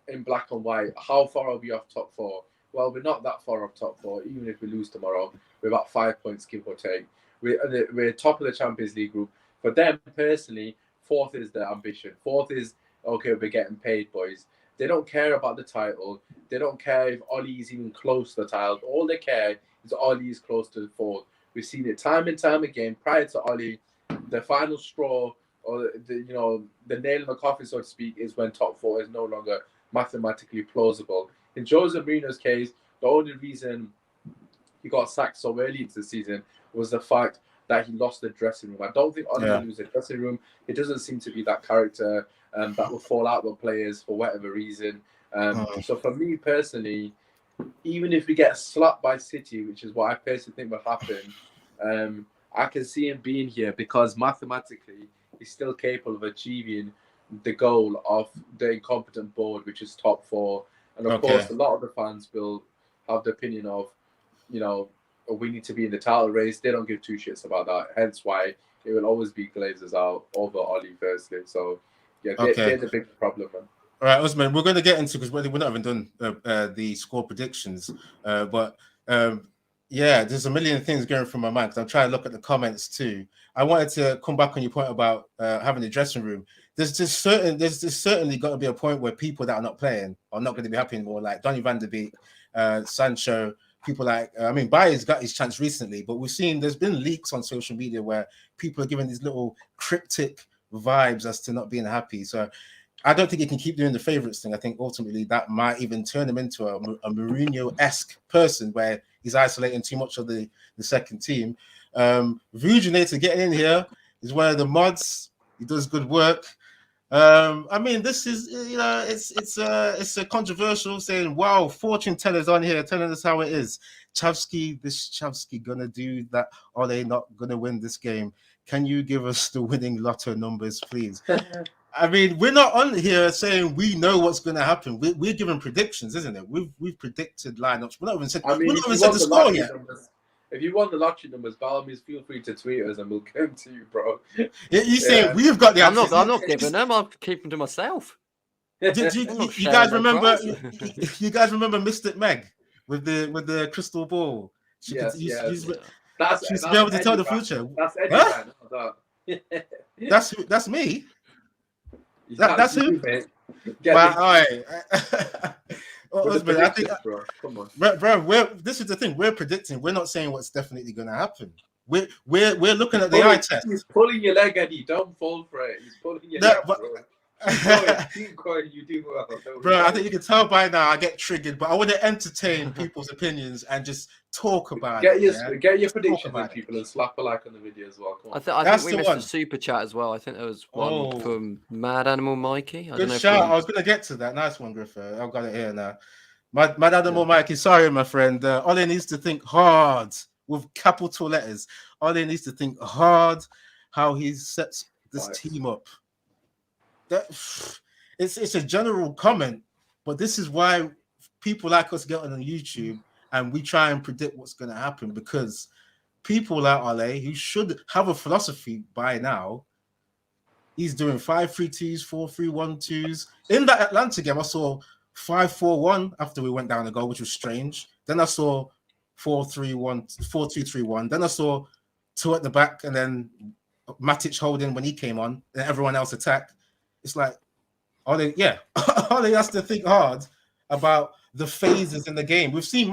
[SPEAKER 3] in black and white. How far are we off top 4? Well, we're not that far off top 4. Even if we lose tomorrow, we're about 5 points, give or take. We're top of the Champions League group. For them, personally, 4th is their ambition. 4th is, okay, we're getting paid, boys. They don't care about the title. They don't care if Oli is even close to the title. All they care is Oli is close to the 4th. We've seen it time and time again. Prior to Oli, the final straw, or the nail in the coffin, so to speak, is when top 4 is no longer mathematically plausible. In Jose Mourinho's case, the only reason he got sacked so early into the season was the fact that he lost the dressing room. I don't think Oli will lose the dressing room. It doesn't seem to be that character that will fall out with players for whatever reason. So for me personally, even if we get slapped by City, which is what I personally think will happen, I can see him being here because mathematically he's still capable of achieving the goal of the incompetent board, which is top 4. And of course, a lot of the fans will have the opinion of, we need to be in the title race. They don't give 2 shits about that. Hence why it will always be Glazers out over Oli firstly. So, yeah, they're the big problem, man.
[SPEAKER 1] All right, Usman, we're going to get into, because we're not even done the score predictions. But there's a million things going through my mind because I'm trying to look at the comments too. I wanted to come back on your point about having a dressing room. There's certainly got to be a point where people that are not playing are not going to be happy anymore, like Donny van der Beek, Sancho, people like, Bayer's got his chance recently, but we've seen there's been leaks on social media where people are giving these little cryptic vibes as to not being happy. So I don't think he can keep doing the favourites thing. I think ultimately that might even turn him into a Mourinho-esque person where he's isolating too much of the second team. Vujinator getting in here is one of the mods. He does good work. I mean, this is, it's a controversial saying, wow, fortune tellers on here telling us how it is. Chavsky gonna do that? Are they not gonna win this game? Can you give us the winning lotto numbers, please? I mean, we're not on here saying we know what's going to happen. We're giving predictions, isn't it? We've predicted lineups. We're not even said the score yet.
[SPEAKER 3] If you want the lottery numbers, by all means, feel free to tweet us and we'll give them to you, bro.
[SPEAKER 1] You saying we've got the answers.
[SPEAKER 2] I'm not giving them. I'll keep them to myself.
[SPEAKER 1] You guys remember? You guys remember Mystic Meg with the crystal ball? She's be able to tell the future.
[SPEAKER 3] That's Eddie.
[SPEAKER 1] Huh? That's me. That's who. All right. Husband, I think, bro. Come on, bro. This is the thing. We're predicting. We're not saying what's definitely going to happen. We're looking at the eye test.
[SPEAKER 3] He's pulling your leg, Eddie. Don't fall for it. He's pulling your leg, bro. Keep going. You do well.
[SPEAKER 1] Bro, I think you can tell by now I get triggered, but I want to entertain people's opinions and just talk about
[SPEAKER 3] Get
[SPEAKER 1] it.
[SPEAKER 3] your
[SPEAKER 1] Yeah?
[SPEAKER 3] get your
[SPEAKER 1] Talk
[SPEAKER 3] predictions
[SPEAKER 1] about
[SPEAKER 3] in,
[SPEAKER 1] it.
[SPEAKER 3] people, and slap a like on the video as well. Come on.
[SPEAKER 2] I
[SPEAKER 1] That's
[SPEAKER 2] think we
[SPEAKER 1] the
[SPEAKER 2] missed
[SPEAKER 1] one.
[SPEAKER 2] a super chat as well. I think there was one
[SPEAKER 1] Oh.
[SPEAKER 2] from Mad Animal Mikey. I
[SPEAKER 1] Good
[SPEAKER 2] don't know
[SPEAKER 1] shout.
[SPEAKER 2] if
[SPEAKER 1] I was going to get to that. Nice one, Griffith. I've got it here now. My animal Mikey, sorry, my friend. Ole needs to think hard with capital letters. Ole needs to think hard how he sets this team up. That it's a general comment, but this is why people like us get on YouTube and we try and predict what's going to happen, because people like Ole, who should have a philosophy by now, he's doing 5-3-2s, 4-3-1-2s. In that Atlanta game, I saw 5-4-1 after we went down the goal, which was strange. Then I saw 4-3-1, 4-2-3-1. Then I saw two at the back, and then Matic holding when he came on, and everyone else attack. It's like, Ole has to think hard about the phases in the game. We've seen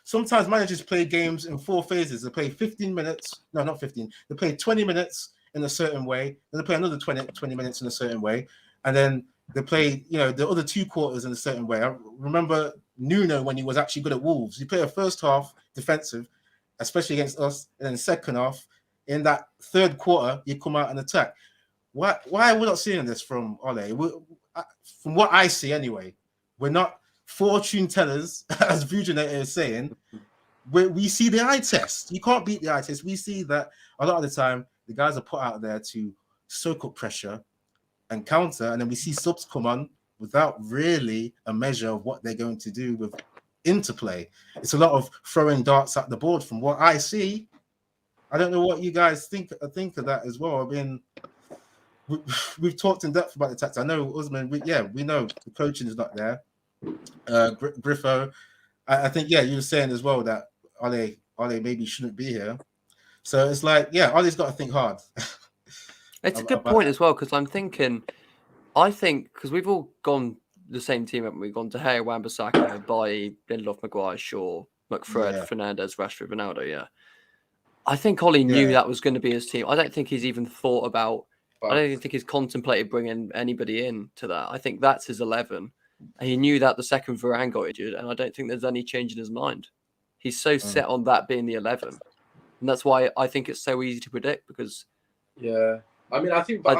[SPEAKER 1] sometimes managers play games in 4 phases. They play 15 minutes. No, not 15. They play 20 minutes in a certain way. Then they play another 20 minutes in a certain way. And then they play, the other 2 quarters in a certain way. I remember Nuno when he was actually good at Wolves. He played a first half defensive, especially against us, and then second half, in that third quarter, you come out and attack. Why are we not seeing this from Ole? From what I see anyway, we're not fortune tellers, as Vujanator is saying. We see the eye test. You can't beat the eye test. We see that a lot of the time, the guys are put out there to soak up pressure and counter, and then we see subs come on without really a measure of what they're going to do with interplay. It's a lot of throwing darts at the board from what I see. I don't know what you guys think of that as well. I mean, we've talked in depth about the tactics. I know, Usman, we know the coaching is not there. Griffo, I think, you were saying as well that Ole maybe shouldn't be here. So it's like, Ole's got to think hard.
[SPEAKER 2] It's a good point as well, because I think, because we've all gone the same team, haven't we? We've gone De Gea, Wan-Bissaka, Bailly, Lindelof, Maguire, Shaw, McFred, Fernandes, Rashford, Ronaldo, I think Ole knew that was going to be his team. I don't think he's even thought about, I don't even think he's contemplated bringing anybody in to that. I think that's his 11. And he knew that the second Varane got injured, and I don't think there's any change in his mind. He's so set on that being the 11. And that's why I think it's so easy to predict, because...
[SPEAKER 3] Yeah. I mean, I think Van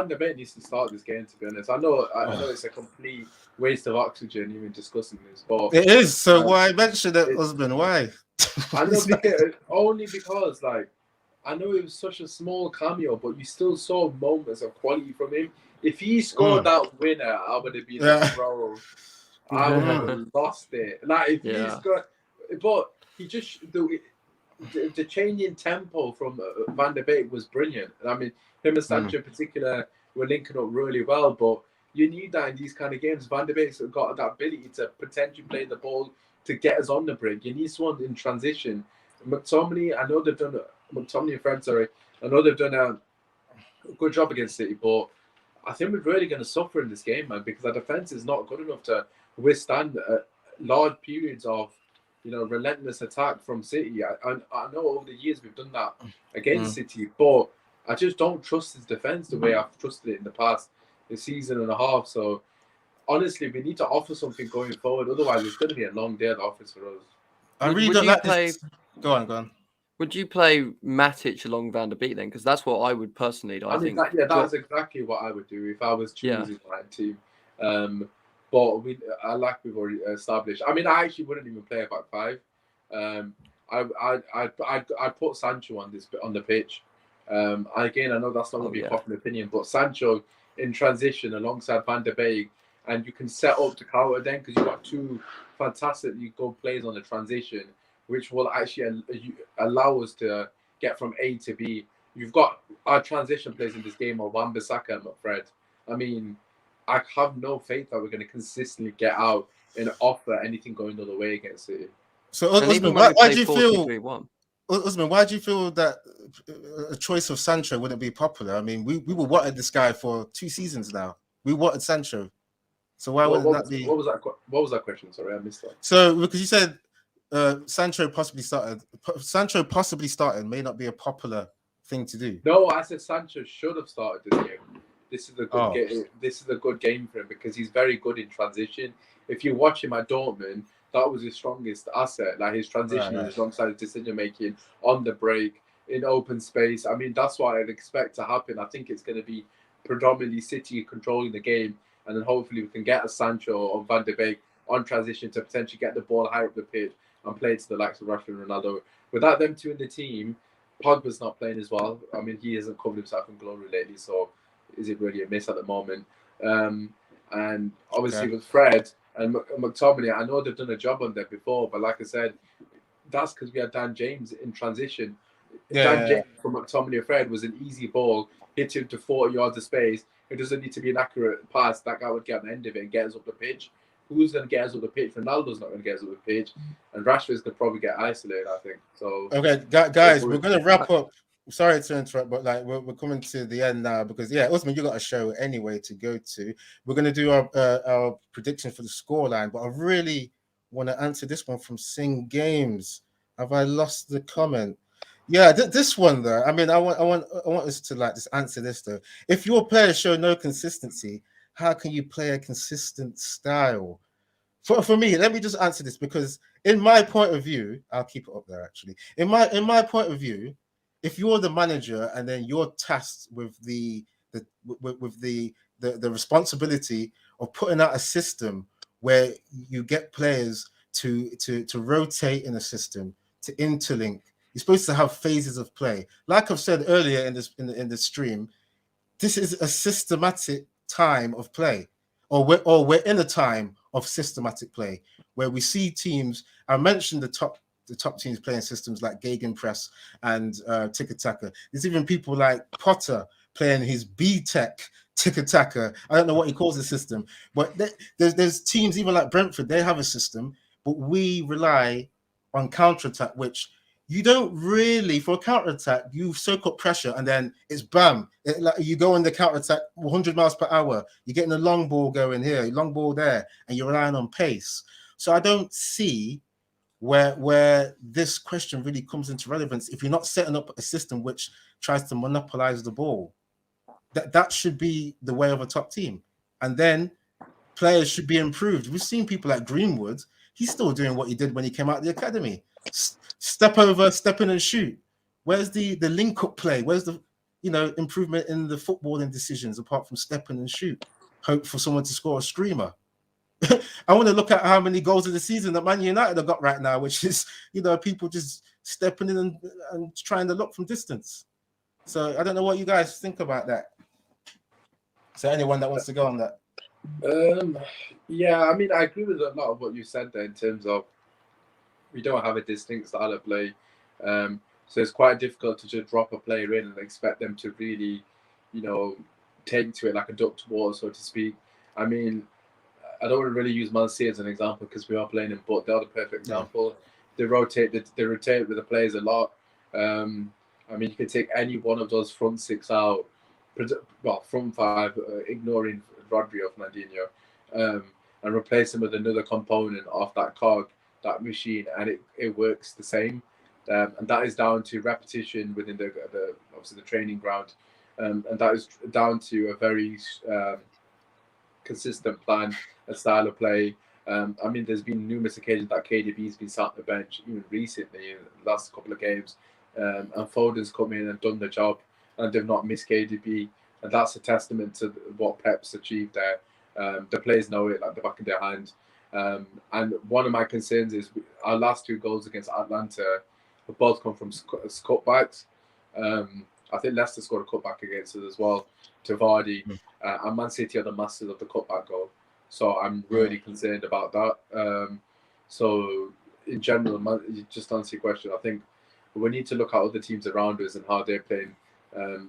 [SPEAKER 3] der Beek needs to start this game, to be honest. I know it's a complete waste of oxygen even discussing this, but...
[SPEAKER 1] It is, so why mention it, husband? Why?
[SPEAKER 3] I know, only because, I know it was such a small cameo, but you still saw moments of quality from him. If he scored that winner, I would have been like, bro, I would have lost it. If he scored, but he just the change in tempo from Van der Beek was brilliant. And I mean, him and Sancho in particular were linking up really well. But you need that in these kind of games. Van der Beek's got that ability to potentially play the ball to get us on the break. You need someone in transition. McTominay, I know they've done a good job against City, but I think we're really going to suffer in this game, man, because our defense is not good enough to withstand large periods of, relentless attack from City. I know over the years we've done that against City, but I just don't trust his defense the way I've trusted it in the past season and a half. So honestly, we need to offer something going forward. Otherwise, it's going to be a long day at the office for us.
[SPEAKER 1] I really don't like this. Go on.
[SPEAKER 2] Would you play Matic along Van der Beek then? Because that's what I would personally do.
[SPEAKER 3] That's exactly what I would do if I was choosing the right team. But we've already established. I mean, I actually wouldn't even play a back 5. I put Sancho on the pitch. Again, I know that's not going to be a popular opinion, but Sancho in transition alongside Van der Beek, and you can set up to counter then, because you've got 2 fantastically good players on the transition, which will actually allow us to get from A to B. You've got our transition players in this game of Wan-Bissaka and McFred. I mean, I have no faith that we're going to consistently get out and offer anything going the other way against City.
[SPEAKER 1] So, Usman, why do you feel? Usman, why do you feel that a choice of Sancho wouldn't be popular? I mean, we were wanted this guy for 2 seasons now. We wanted Sancho, so why wouldn't that be?
[SPEAKER 3] What was that question? Sorry, I missed that.
[SPEAKER 1] So, because you said Sancho possibly started may not be a popular thing to do.
[SPEAKER 3] No, I said Sancho should have started this game. this is a good game. This is a good game for him because he's very good in transition. If you watch him at Dortmund, that was his strongest asset. Like his transitioning, his alongside decision making on the break in open space. I mean, that's what I'd expect to happen. I think it's going to be predominantly City controlling the game, and then hopefully we can get a Sancho or Van de Beek on transition to potentially get the ball higher up the pitch and play it to the likes of Rashford and Ronaldo. Without them two in the team, Pogba's not playing as well. I mean, he hasn't covered himself in glory lately, so is it really a miss at the moment? And obviously with Fred and McTominay, I know they've done a job on that before, but like I said, that's because we had Dan James in transition. Dan James from McTominay and Fred was an easy ball, hit him to 40 yards of space. It doesn't need to be an accurate pass. That guy would get on the end of it and get us up the pitch. Who's going to get us up the pitch? Ronaldo's not going to get us up the pitch. And Rashford's going to probably get isolated, I think. So
[SPEAKER 1] okay, guys, we're going to wrap up. Sorry to interrupt, but like we're coming to the end now because Osman, you got a show anyway to go to. We're going to do our prediction for the scoreline, but I really want to answer this one from Sing Games. Have I lost the comment? Yeah, this one though. I mean, I want us to like just answer this though. If your players show no consistency, how can you play a consistent style? For me, let me just answer this because in my point of view, I'll keep it up there actually. In my point of view, if you're the manager and then you're tasked with the responsibility of putting out a system where you get players to rotate in a system, to interlink, you're supposed to have phases of play. Like I've said earlier in the stream, this is a systematic time of play, or we're in a time of systematic play where we see teams. I mentioned the top teams playing systems like Gegenpress and Tiki-Taka. There's even people like Potter playing his B-Tech Tiki-Taka. I don't know what he calls the system, but there's teams even like Brentford. They have a system, but we rely on counter-attack, which you don't really, for a counter-attack, you soak up pressure and then it's bam. Like you go on the counter-attack 100 miles per hour. You're getting a long ball going here, long ball there, and you're relying on pace. So I don't see where this question really comes into relevance if you're not setting up a system which tries to monopolize the ball. That should be the way of a top team. And then players should be improved. We've seen people like Greenwood. He's still doing what he did when he came out of the academy. Step over, step in and shoot. Where's the link-up play? Where's the improvement in the footballing decisions apart from step in and shoot? Hope for someone to score a screamer. I want to look at how many goals of the season that Man United have got right now, which is, people just stepping in and trying to look from distance. So I don't know what you guys think about that. So anyone that wants to go on that?
[SPEAKER 3] Yeah, I mean, I agree with a lot of what you said there in terms of we don't have a distinct style of play. So it's quite difficult to just drop a player in and expect them to really, take to it like a duck to water, so to speak. I mean, I don't want to really use Man City as an example because we are playing them, but they're the perfect example. They rotate with the players a lot. I mean, you can take any one of those front six out, front five, ignoring Rodri or Fernandinho, and replace them with another component of that cog, that machine, and it works the same. And that is down to repetition within the obviously the training ground, and that is down to a very consistent plan, a style of play. I mean, there's been numerous occasions that KDB's been sat on the bench, even recently in the last couple of games, and Foden's come in and done the job, and they've not missed KDB, and that's a testament to what Pep's achieved there. The players know it like the back of their hand. And one of my concerns is our last two goals against Atlanta have both come from cutbacks. I think Leicester scored a cutback against us as well to Vardy, and Man City are the masters of the cutback goal. So I'm really concerned about that. So in general, just to answer your question, I think we need to look at other teams around us and how they're playing.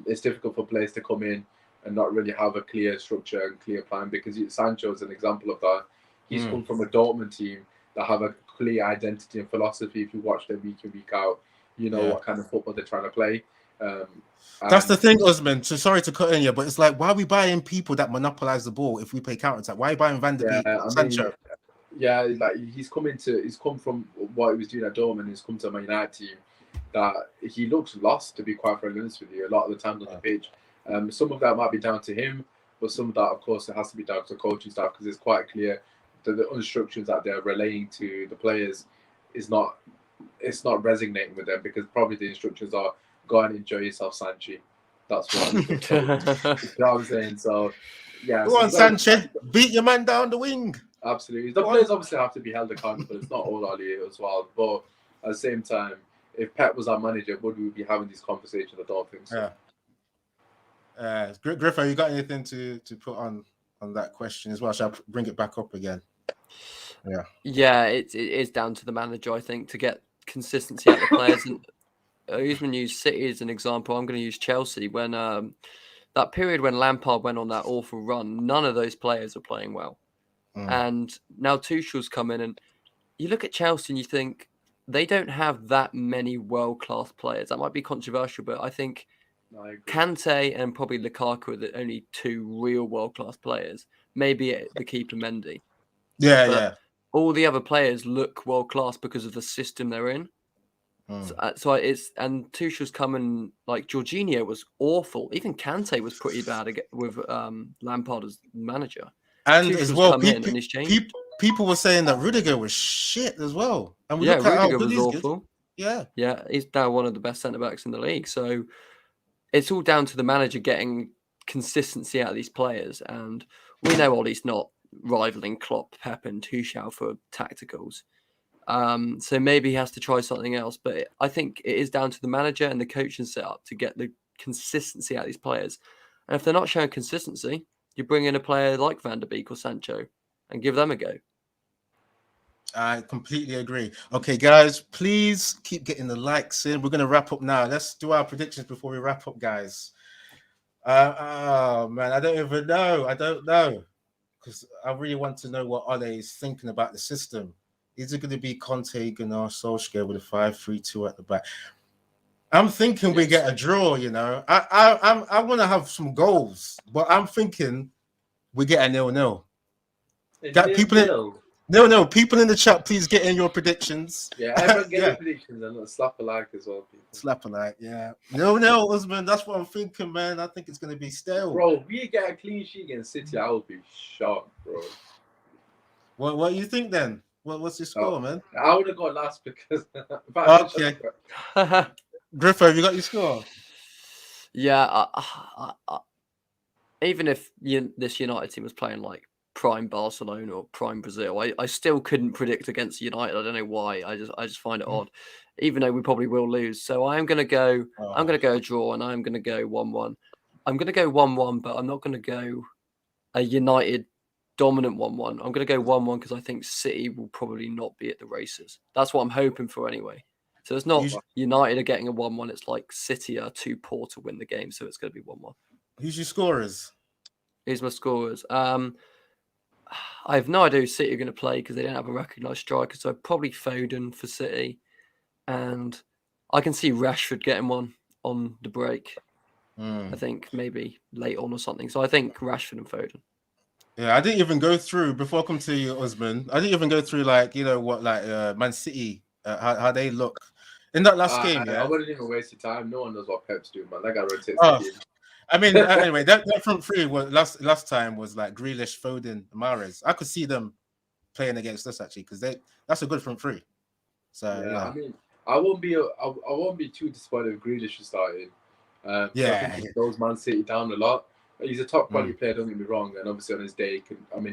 [SPEAKER 3] It's difficult for players to come in and not really have a clear structure and clear plan, because Sancho is an example of that. He's come from a Dortmund team that have a clear identity and philosophy. If you watch them week in, week out, you know what kind of football they're trying to play.
[SPEAKER 1] That's the thing, Osman. So sorry to cut in you, but it's like, why are we buying people that monopolize the ball if we play counter-attack? Why are you buying Van der Beek, Sancho?
[SPEAKER 3] Like he's come from what he was doing at Dortmund. He's come to a Man United team that he looks lost, to be quite frank honest with you, a lot of the times on the pitch. Some of that might be down to him, but some of that, of course, it has to be down to the coaching staff because it's quite clear that the instructions that they're relaying to the players is not resonating with them, because probably the instructions are go and enjoy yourself, Sanchi. That's what he's been told. You know what I'm saying? So, yeah.
[SPEAKER 1] Go on, Sanchez. Beat your man down the wing.
[SPEAKER 3] Absolutely. The players obviously have to be held accountable. It's not all Ali as well. But at the same time, if Pep was our manager, would we be having these conversations? I don't think so.
[SPEAKER 1] Yeah. Griffo, you got anything to put on that question as well? Shall I bring it back up again? Yeah.
[SPEAKER 2] Yeah, it is down to the manager, I think, to get consistency out of the players. And Usman used City as an example. I'm going to use Chelsea. When that period when Lampard went on that awful run, none of those players were playing well. And now Tuchel's come in, and you look at Chelsea and you think they don't have that many world-class players. That might be controversial, but I think Kante and probably Lukaku are the only two real world-class players. Maybe the keeper Mendy.
[SPEAKER 1] Yeah.
[SPEAKER 2] All the other players look world-class because of the system they're in. So it's, and Tuchel's coming, like Jorginho was awful. Even Kante was pretty bad with Lampard as manager.
[SPEAKER 1] And
[SPEAKER 2] Tuchel's
[SPEAKER 1] as well,
[SPEAKER 2] come in and he's changed.
[SPEAKER 1] People were saying that Rudiger was shit as well. And we
[SPEAKER 2] Yeah,
[SPEAKER 1] look at how
[SPEAKER 2] Rudiger
[SPEAKER 1] good
[SPEAKER 2] was
[SPEAKER 1] he's
[SPEAKER 2] awful.
[SPEAKER 1] Good.
[SPEAKER 2] Yeah, he's now one of the best centre-backs in the league. So it's all down to the manager getting consistency out of these players. And we know Ollie's not rivaling Klopp, Pep and Tuchel for tacticals. So maybe he has to try something else. But I think it is down to the manager and the coaching setup to get the consistency out of these players. And if they're not showing consistency, you bring in a player like Van der Beek or Sancho and give them a go.
[SPEAKER 1] I completely agree. Okay, guys, please keep getting the likes in. We're going to wrap up now. Let's do our predictions before we wrap up, guys. Oh, man, I don't even know. I don't know. Because I really want to know what Ole is thinking about the system. Is it going to be Conte, Gunnar, Solskjaer with a 5-3-2 at the back? I'm thinking we get a draw, you know. I want to have some goals, but I'm thinking we get a 0-0. People in the chat, please get in your predictions.
[SPEAKER 3] Yeah, everyone get your predictions and slap a like as well, people.
[SPEAKER 1] Slap a like, yeah. 0-0, Usman. That's what I'm thinking, man. I think it's going to be stale.
[SPEAKER 3] Bro, we get a clean sheet against City, I would be shocked, bro.
[SPEAKER 1] What do you think then? What's your score, man?
[SPEAKER 3] I would have got last because...
[SPEAKER 1] Okay. Griffo, have you got your score?
[SPEAKER 2] Yeah, even if this United team was playing like prime Barcelona or prime Brazil, I still couldn't predict against United. I don't know why. I just find it odd, even though we probably will lose. So I'm gonna go a draw, and I'm gonna go 1-1. I'm gonna go 1-1, but I'm not gonna go a United dominant 1-1. I'm gonna go 1-1 because I think City will probably not be at the races. That's what I'm hoping for anyway. So it's not United are getting a 1-1. It's like City are too poor to win the game, so it's going to be 1-1.
[SPEAKER 1] Who's your scorers?
[SPEAKER 2] Here's my scorers. I have no idea who City are going to play because they don't have a recognised striker. So probably Foden for City, and I can see Rashford getting one on the break. I think maybe late on or something. So I think Rashford and Foden.
[SPEAKER 1] Yeah, I didn't even go through before I come to you, Usman. I didn't even go through Man City, how they look in that last game.
[SPEAKER 3] I wouldn't even waste your time. No one knows what Pep's doing, man. That guy rotates.
[SPEAKER 1] I mean, anyway, that front three was last time was like Grealish, Foden, Mahrez. I could see them playing against us actually because that's a good front three. So
[SPEAKER 3] I mean, I won't be too disappointed if Grealish is starting. I think he slows Man City down a lot. He's a top quality player, don't get me wrong, and obviously on his day,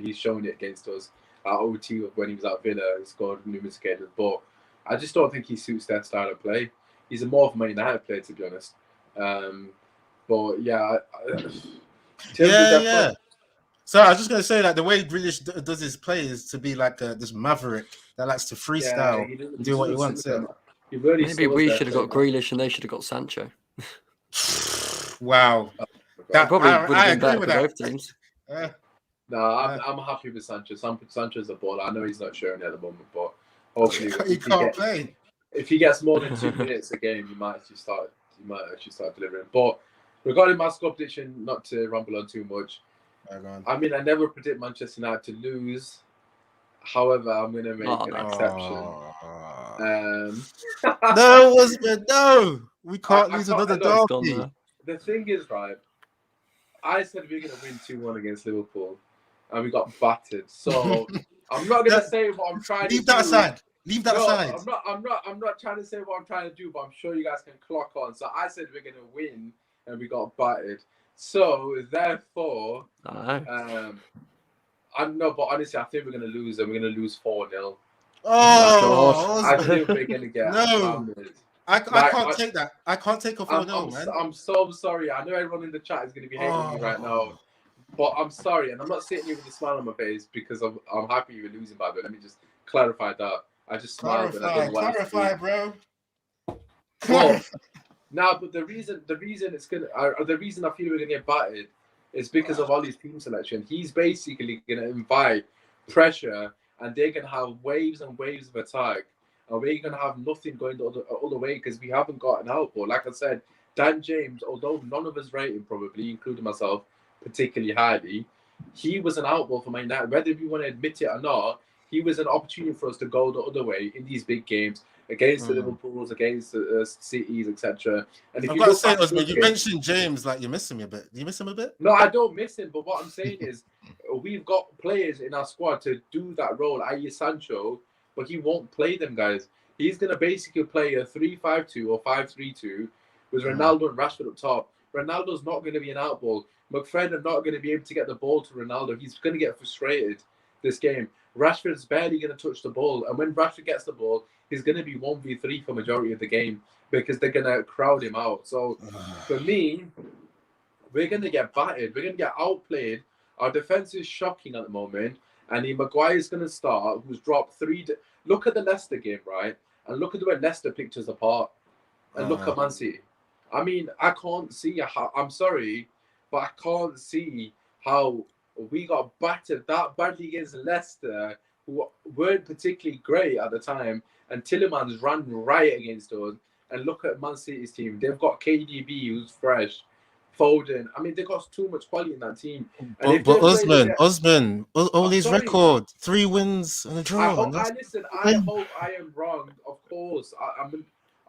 [SPEAKER 3] he's shown it against us at OT when he was at Villa. He scored numerous occasions, but I just don't think he suits their style of play. He's more of a Man United player, to be honest. But yeah.
[SPEAKER 1] So I was just gonna say that the way Grealish does his play is to be like this maverick that likes to freestyle, and do what he wants.
[SPEAKER 2] Maybe we should have got Grealish and they should have got Sancho.
[SPEAKER 1] Wow.
[SPEAKER 2] That probably would have been better for both teams.
[SPEAKER 3] I'm happy with Sancho. Sancho's a baller. I know he's not showing it at the moment, but hopefully
[SPEAKER 1] he can't play.
[SPEAKER 3] If he gets more than 2 minutes a game, he might actually start delivering. But regarding my score prediction, not to ramble on too much. I mean, I never predict Manchester United to lose. However, I'm going to make an exception.
[SPEAKER 1] No, we can't lose another derby.
[SPEAKER 3] The thing is, right, I said we're gonna win 2-1 against Liverpool, and we got battered. So I'm not gonna say what I'm trying to do.
[SPEAKER 1] Leave that aside. Leave that aside.
[SPEAKER 3] I'm not trying to say what I'm trying to do, but I'm sure you guys can clock on. So I said we're gonna win, and we got battered. So therefore, I'm no, but honestly, I think we're gonna lose, and we're gonna lose 4-0.
[SPEAKER 1] Oh,
[SPEAKER 3] I think we're gonna get hammered.
[SPEAKER 1] I can't take that. I can't take a 4-0, man.
[SPEAKER 3] I'm so sorry. I know everyone in the chat is gonna be hating me right now, but I'm sorry, and I'm not sitting here with a smile on my face because I'm happy you're losing. By the way, let me just clarify that. I just smiled and I didn't want to
[SPEAKER 1] clarify, bro.
[SPEAKER 3] But the reason it's gonna, the reason I feel we're gonna get battered is because of Ollie's team selection. He's basically gonna invite pressure, and they're gonna have waves and waves of attack, and we're gonna have nothing going the other way because we haven't got an outball. Like I said, Dan James, although none of us rate him, probably including myself, particularly highly, he was an outball for Man United. Whether we want to admit it or not, he was an opportunity for us to go the other way in these big games against the Liverpools, against the Cities, etc. And if
[SPEAKER 1] I've
[SPEAKER 3] you
[SPEAKER 1] got to
[SPEAKER 3] look
[SPEAKER 1] say,
[SPEAKER 3] back
[SPEAKER 1] Osman,
[SPEAKER 3] to
[SPEAKER 1] you mentioned James like you're missing me a bit. Do you miss him a bit?
[SPEAKER 3] No, I don't miss him. But what I'm saying is, we've got players in our squad to do that role, i.e. Sancho, but he won't play them, guys. He's going to basically play a 3-5-2 or 5-3-2 with Ronaldo and Rashford up top. Ronaldo's not going to be an outball. McFred are not going to be able to get the ball to Ronaldo. He's going to get frustrated this game. Rashford's barely going to touch the ball. And when Rashford gets the ball, he's going to be 1v3 for majority of the game because they're going to crowd him out. So for me, we're going to get battered. We're going to get outplayed. Our defense is shocking at the moment. And Maguire's going to start, who's dropped 3. Look at the Leicester game, right? And look at the way Leicester picked us apart. And look at Man City. I mean, I can't see how, I'm sorry, but I can't see how we got battered that badly against Leicester, who weren't particularly great at the time. And Tielemans ran riot against us. And look at Man City's team. They've got KDB, who's fresh. Foden. I mean, they've got too much quality in that team.
[SPEAKER 1] And but Osman, Ollie's record, 3 wins and a draw.
[SPEAKER 3] I hope I am wrong. Of course, I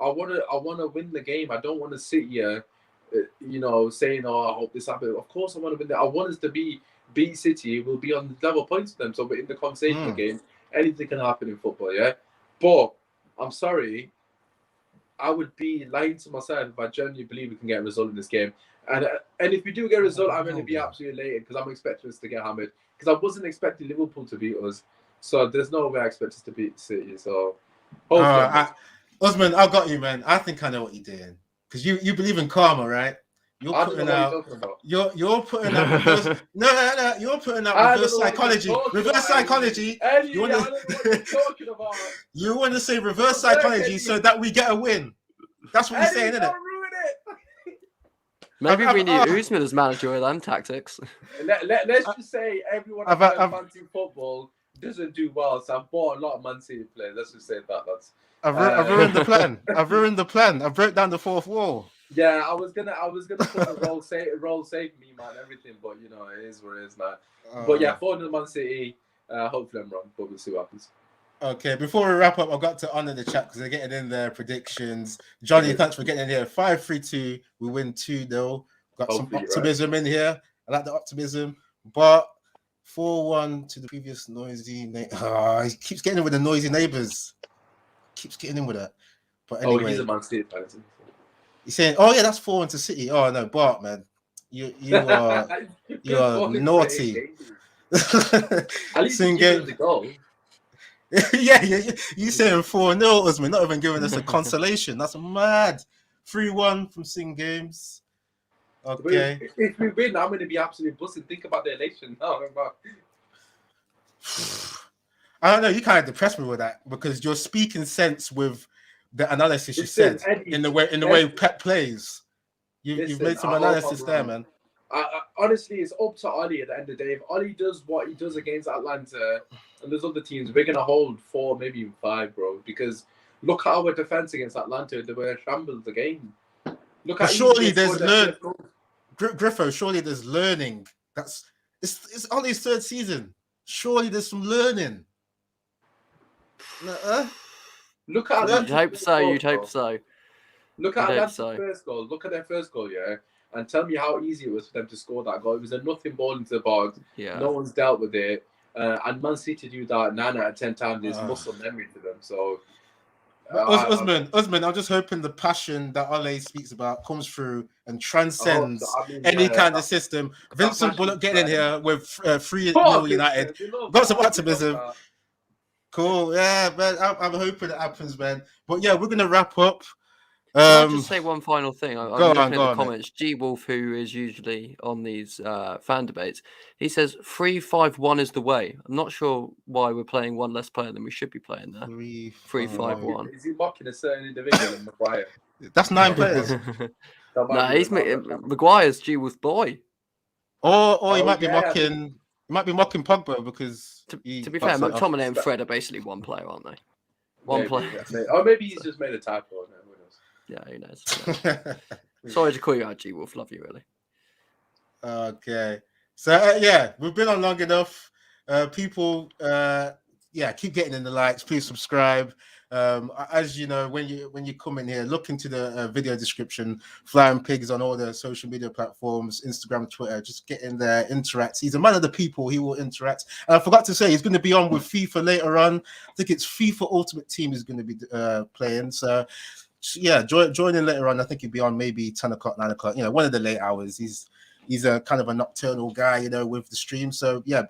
[SPEAKER 3] want to win the game. I don't want to sit here, saying, "Oh, I hope this happens." Of course, I want to win. I want us to beat City. We'll be on level points with them, so we're in the conversation again. Anything can happen in football, yeah. But I'm sorry, I would be lying to myself if I genuinely believe we can get a result in this game. And if we do get a result, I'm going to be absolutely elated because I'm expecting us to get hammered. Because I wasn't expecting Liverpool to beat us, so there's no way I expect us to beat City. So,
[SPEAKER 1] Osman, I've got you, man. I think I know what you're doing because you believe in karma, right? You're putting out reverse psychology. Reverse psychology. You want to say reverse psychology so that we get a win. That's what you're saying, isn't it?
[SPEAKER 2] Maybe we need Usman as manager with them tactics.
[SPEAKER 3] Let's just say everyone who plays fancy football doesn't do well. So I've bought a lot of Man City players. Let's just say that.
[SPEAKER 1] I've ruined the plan. I've ruined the plan. I've broke down the fourth wall.
[SPEAKER 3] Yeah, I was gonna put the roll save me, man, everything, but it is what it is now. But yeah, for the Man City, hopefully I'm wrong, but we'll see what happens.
[SPEAKER 1] Okay, before we wrap up, I've got to honor the chat because they're getting in their predictions. Johnny, thanks for getting in here. 5-3-2, we win 2-0. Got some optimism in here. I like the optimism, but 4-1 to the previous noisy. He keeps getting in with the noisy neighbors. Keeps getting in with that. But anyway,
[SPEAKER 3] he's a Man City fan.
[SPEAKER 1] He's saying, "Oh yeah, that's 4-1 to City." Oh no, Bart, man, you are naughty.
[SPEAKER 3] At least you give the goal.
[SPEAKER 1] yeah, you saying 4-0, Osman, not even giving us a consolation. That's mad. 3-1 from Sing Games. Okay.
[SPEAKER 3] If we win, I'm going to be absolutely buzzing. Think about the elation.
[SPEAKER 1] I don't know. You kind of depressed me with that because you're speaking sense with the analysis you said Eddie, in the way Pep plays. You've made some analysis there, man.
[SPEAKER 3] Honestly, it's up to Ollie at the end of the day. If Ollie does what he does against Atlanta and there's other teams, we're going to hold 4, maybe even 5, bro. Because look at our defense against Atlanta. They were shambles again. Look at
[SPEAKER 1] surely there's learning. Griffo, surely there's learning. It's Ollie's 3rd season. Surely there's some learning.
[SPEAKER 3] Look at
[SPEAKER 2] You'd hope so.
[SPEAKER 3] Look at Atlanta's first goal. Look at their first goal, yeah. and tell me how easy it was for them to score that goal. It was a nothing ball into the box.
[SPEAKER 2] Yeah.
[SPEAKER 3] No one's dealt with it. And Man City do that 9 out of 10 times is muscle memory to them. So,
[SPEAKER 1] Usman, I'm just hoping the passion that Ole speaks about comes through and transcends any kind of system. Vincent Bullock getting in here with 3-0 United. Got some optimism. Cool, yeah, man. I'm hoping it happens, man. But yeah, we're gonna wrap up.
[SPEAKER 2] Can I just say one final thing? I'm looking at the comments.
[SPEAKER 1] Mate.
[SPEAKER 2] G Wolf, who is usually on these fan debates, he says 3-5-1 is the way. I'm not sure why we're playing one less player than we should be playing there. 3-5-1.
[SPEAKER 3] Is he mocking a certain individual in Maguire?
[SPEAKER 1] That's 9 players.
[SPEAKER 2] He's Maguire's G Wolf's boy.
[SPEAKER 1] Or he might be mocking. He might be mocking Pogba because.
[SPEAKER 2] To be fair, McTominay and Fred are basically one player, aren't they? One player.
[SPEAKER 3] Or maybe he's just made a typo.
[SPEAKER 2] Yeah, who knows? Sorry to call you out, G Wolf. Love you, really.
[SPEAKER 1] Okay. So, yeah, we've been on long enough. People, keep getting in the likes. Please subscribe. As you know, when you come in here, look into the video description. Flying Pigs on all the social media platforms, Instagram, Twitter. Just get in there, interact. He's a man of the people. He will interact. And I forgot to say, he's going to be on with FIFA later on. I think it's FIFA Ultimate Team is going to be playing. So, yeah, join in later on. I think he'll be on maybe 10 o'clock, 9 o'clock. One of the late hours. He's a kind of a nocturnal guy, with the stream. So yeah,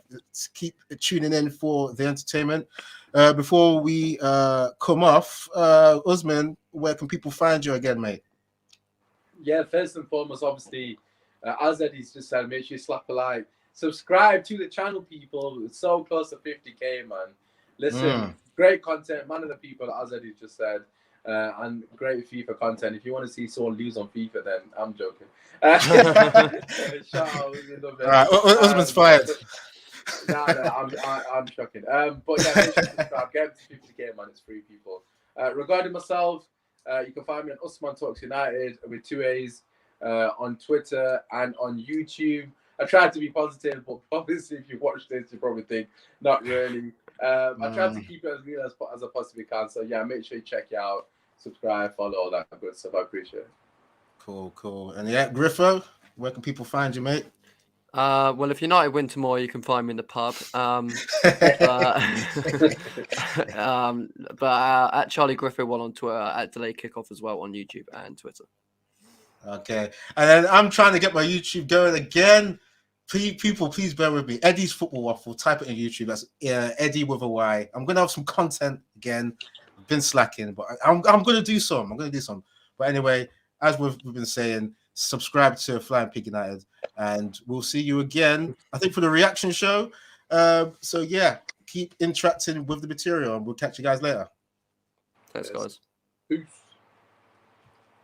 [SPEAKER 1] keep tuning in for the entertainment. Before we come off, Usman, where can people find you again, mate?
[SPEAKER 3] Yeah, first and foremost, obviously, as Eddie's just said, make sure you slap a like. Subscribe to the channel, people. It's so close to 50k, man. Listen, great content, man of the people, as Eddie just said. And great FIFA content. If you want to see someone lose on FIFA, then I'm joking. Shout out,
[SPEAKER 1] Usman's fired.
[SPEAKER 3] I'm shocking. But yeah, make sure to subscribe. Get to 50k, man. It's free, people. Regarding myself, you can find me on Usman Talks United with 2 A's on Twitter and on YouTube. I tried to be positive, but obviously, if you watch this, you probably think not really. I try to keep it as real as I possibly can. So yeah, make sure you check it out, subscribe, follow, all that good stuff. I appreciate it.
[SPEAKER 1] Cool. And yeah, Griffo, where can people find you, mate?
[SPEAKER 2] Well, if United win tomorrow, you can find me in the pub. But at Charlie Griffo 1 on Twitter, at Delay Kickoff as well on YouTube and Twitter.
[SPEAKER 1] Okay, and then I'm trying to get my YouTube going again. People, please bear with me. Eddie's Football Waffle. Type it in YouTube. That's Eddie with a Y. I'm gonna have some content again. I've been slacking, but I'm gonna do some. But anyway, as we've been saying, subscribe to Flying Pig United, and we'll see you again. I think for the reaction show. So yeah, keep interacting with the material, and we'll catch you guys later.
[SPEAKER 2] Thanks, guys.
[SPEAKER 3] Peace.